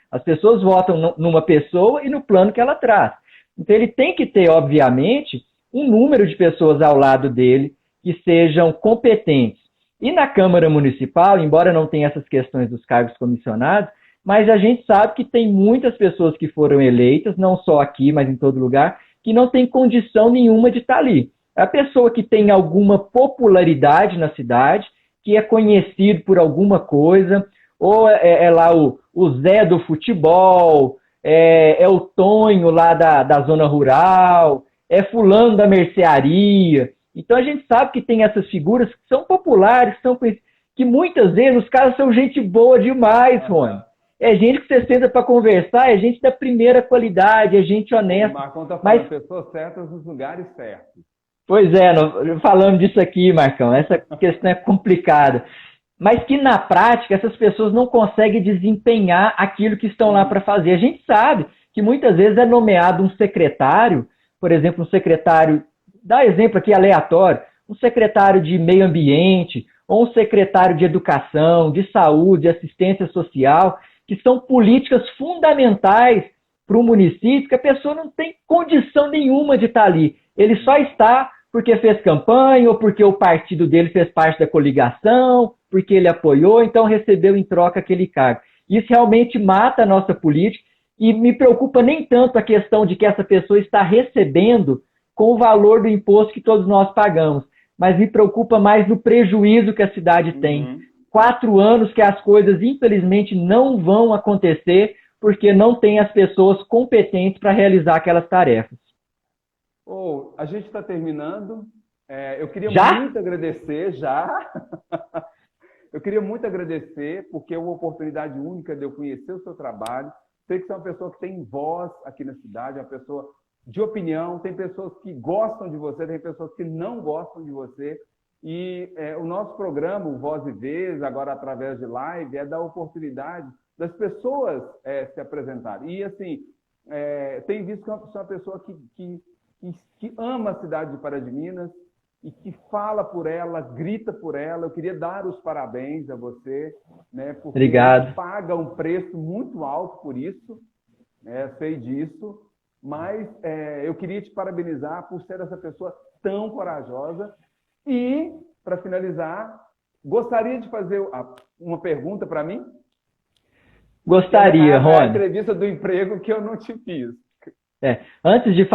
As pessoas votam numa pessoa e no plano que ela traz. Então ele tem que ter, obviamente, um número de pessoas ao lado dele que sejam competentes. E na Câmara Municipal, embora não tenha essas questões dos cargos comissionados, mas a gente sabe que tem muitas pessoas que foram eleitas, não só aqui, mas em todo lugar, que não tem condição nenhuma de estar ali. É a pessoa que tem alguma popularidade na cidade, que é conhecido por alguma coisa, ou é lá o Zé do futebol, é o Tonho lá da zona rural, é fulano da mercearia. Então a gente sabe que tem essas figuras que são populares, que muitas vezes os caras são gente boa demais, Rony. É gente que você senta para conversar, é gente da primeira qualidade, é gente honesta. O Marcão está falando pessoas certas nos lugares certos. Pois é, falando disso aqui, Marcão, essa questão é complicada. Mas que na prática essas pessoas não conseguem desempenhar aquilo que estão lá para fazer. A gente sabe que muitas vezes é nomeado um secretário, por exemplo, um secretário, dá exemplo aqui aleatório, um secretário de meio ambiente, ou um secretário de educação, de saúde, de assistência social, que são políticas fundamentais para o município, que a pessoa não tem condição nenhuma de estar ali. Ele só está porque fez campanha, ou porque o partido dele fez parte da coligação, porque ele apoiou, então recebeu em troca aquele cargo. Isso realmente mata a nossa política e me preocupa nem tanto a questão de que essa pessoa está recebendo com o valor do imposto que todos nós pagamos, mas me preocupa mais no prejuízo que a cidade tem. 4 anos que as coisas, infelizmente, não vão acontecer porque não tem as pessoas competentes para realizar aquelas tarefas. A gente está terminando. Eu queria já? muito agradecer, já. Eu queria muito agradecer, porque é uma oportunidade única de eu conhecer o seu trabalho. Sei que você é uma pessoa que tem voz aqui na cidade, é uma pessoa de opinião, tem pessoas que gostam de você, tem pessoas que não gostam de você. E o nosso programa, o Voz e Vez, agora através de live, é dar oportunidade das pessoas se apresentarem. E, assim, tem visto que você é uma pessoa que ama a cidade de Pará de Minas e que fala por ela, grita por ela. Eu queria dar os parabéns a você, né, porque Obrigado. paga um preço muito alto por isso, sei disso, mas eu queria te parabenizar por ser essa pessoa tão corajosa. E, para finalizar, gostaria de fazer uma pergunta para mim? Gostaria, Rony. A entrevista do emprego que eu não te fiz. Antes de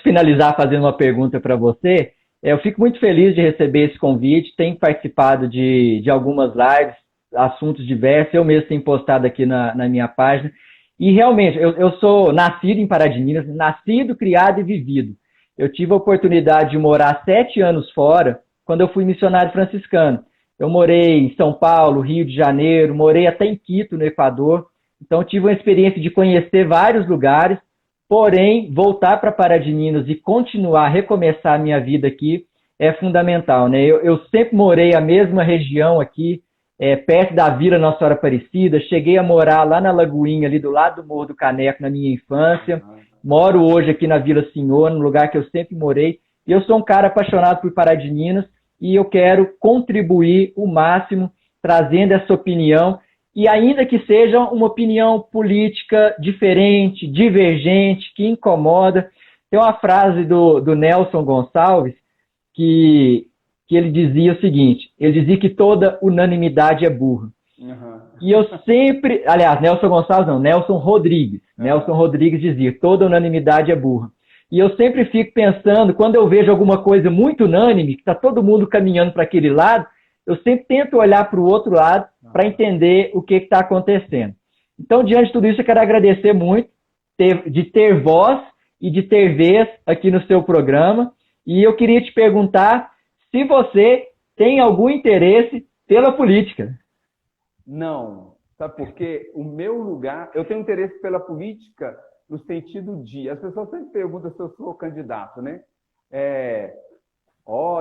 finalizar fazendo uma pergunta para você, eu fico muito feliz de receber esse convite, tenho participado de algumas lives, assuntos diversos, eu mesmo tenho postado aqui na minha página, e realmente, eu sou nascido em Pará de Minas, nascido, criado e vivido. Eu tive a oportunidade de morar 7 anos fora, quando eu fui missionário franciscano. Eu morei em São Paulo, Rio de Janeiro, morei até em Quito, no Equador, então tive uma experiência de conhecer vários lugares. Porém, voltar para Pará de Minas e continuar, recomeçar a minha vida aqui é fundamental, né? Eu sempre morei na mesma região aqui, perto da Vila Nossa Senhora Aparecida. Cheguei a morar lá na Lagoinha, ali do lado do Morro do Caneco, na minha infância. Moro hoje aqui na Vila Senhor, no lugar que eu sempre morei. E eu sou um cara apaixonado por Pará de Minas e eu quero contribuir o máximo, trazendo essa opinião. E ainda que seja uma opinião política diferente, divergente, que incomoda. Tem uma frase do Nelson Gonçalves que ele dizia o seguinte, ele dizia que toda unanimidade é burra. E eu sempre, aliás, Nelson Gonçalves não, Nelson Rodrigues. Nelson Rodrigues dizia, toda unanimidade é burra. E eu sempre fico pensando, quando eu vejo alguma coisa muito unânime, que está todo mundo caminhando para aquele lado, eu sempre tento olhar para o outro lado para entender o que está acontecendo. Então, diante de tudo isso, eu quero agradecer muito de ter voz e de ter vez aqui no seu programa. E eu queria te perguntar se você tem algum interesse pela política. Não. Sabe por quê? O meu lugar... Eu tenho interesse pela política no sentido de... As pessoas sempre perguntam se eu sou candidato, né?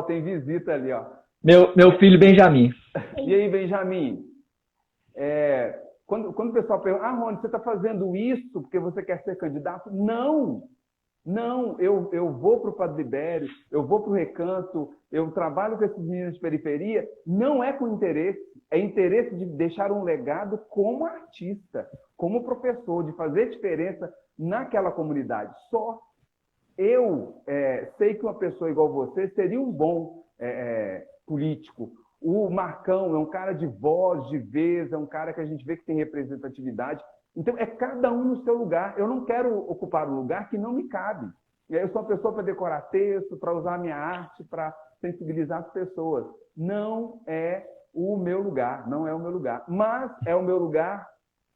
Tem visita ali, ó. Meu filho Benjamin. E aí, Benjamin? Quando o pessoal pergunta, Rony, você está fazendo isso porque você quer ser candidato? Não! Não, eu vou para o Padre Libério, eu vou para o Recanto, eu trabalho com esses meninos de periferia, não é com interesse, é interesse de deixar um legado como artista, como professor, de fazer diferença naquela comunidade. Só eu sei que uma pessoa igual você seria um bom político. O Marcão é um cara de voz, de vez, é um cara que a gente vê que tem representatividade. Então, é cada um no seu lugar. Eu não quero ocupar um lugar que não me cabe. Eu sou uma pessoa para decorar texto, para usar a minha arte, para sensibilizar as pessoas. Não é o meu lugar, não é o meu lugar. Mas é o meu lugar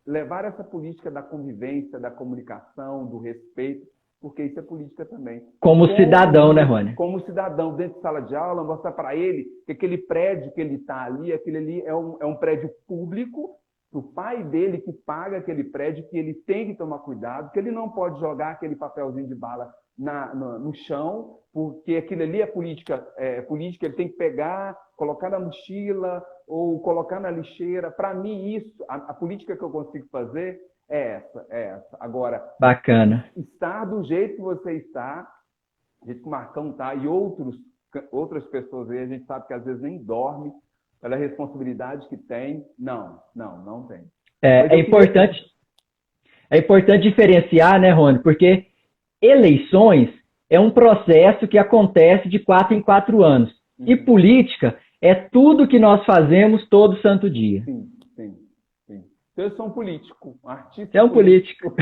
levar essa política da convivência, da comunicação, do respeito, porque isso é política também. Como cidadão, né, Rony? Como cidadão, dentro de sala de aula, mostrar para ele que aquele prédio que ele está ali, aquele ali é um prédio público, o pai dele que paga aquele prédio, que ele tem que tomar cuidado, que ele não pode jogar aquele papelzinho de bala no chão, porque aquilo ali é política, ele tem que pegar, colocar na mochila ou colocar na lixeira. Para mim, isso, a política que eu consigo fazer é essa. Agora, bacana. Estar do jeito que você está, do jeito que o Marcão está, e outras pessoas aí, a gente sabe que às vezes nem dorme, pela responsabilidade que tem. Não tem. É importante diferenciar, né, Rony? Porque eleições é um processo que acontece de 4 em 4 anos. E política é tudo que nós fazemos todo santo dia. Sim. Então, eu sou um político, um artista. É um político.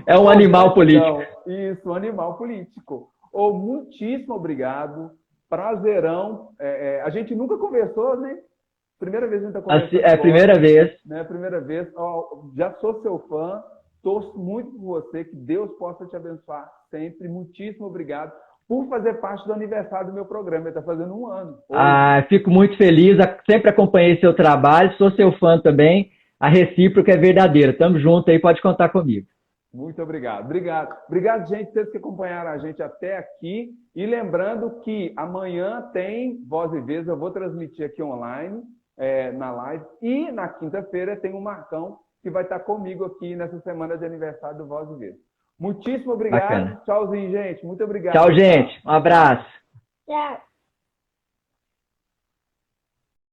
É um animal político. Isso, um animal político. Muitíssimo obrigado. Prazerão. A gente nunca conversou, né? Primeira vez que a gente está conversando. É a primeira vez. Né? Primeira vez. Já sou seu fã. Torço muito por você. Que Deus possa te abençoar sempre. Muitíssimo obrigado por fazer parte do aniversário do meu programa. Ele está fazendo 1 ano. Fico muito feliz. Sempre acompanhei seu trabalho. Sou seu fã também. A recíproca é verdadeira. Tamo junto aí. Pode contar comigo. Muito obrigado. Obrigado, gente, vocês que acompanharam a gente até aqui. E lembrando que amanhã tem Voz e Vez, eu vou transmitir aqui online, na live. E na quinta-feira tem o Marcão, que vai estar comigo aqui nessa semana de aniversário do Voz e Vez. Muitíssimo obrigado. Bacana. Tchauzinho, gente. Muito obrigado. Tchau, gente. Um abraço. Tchau.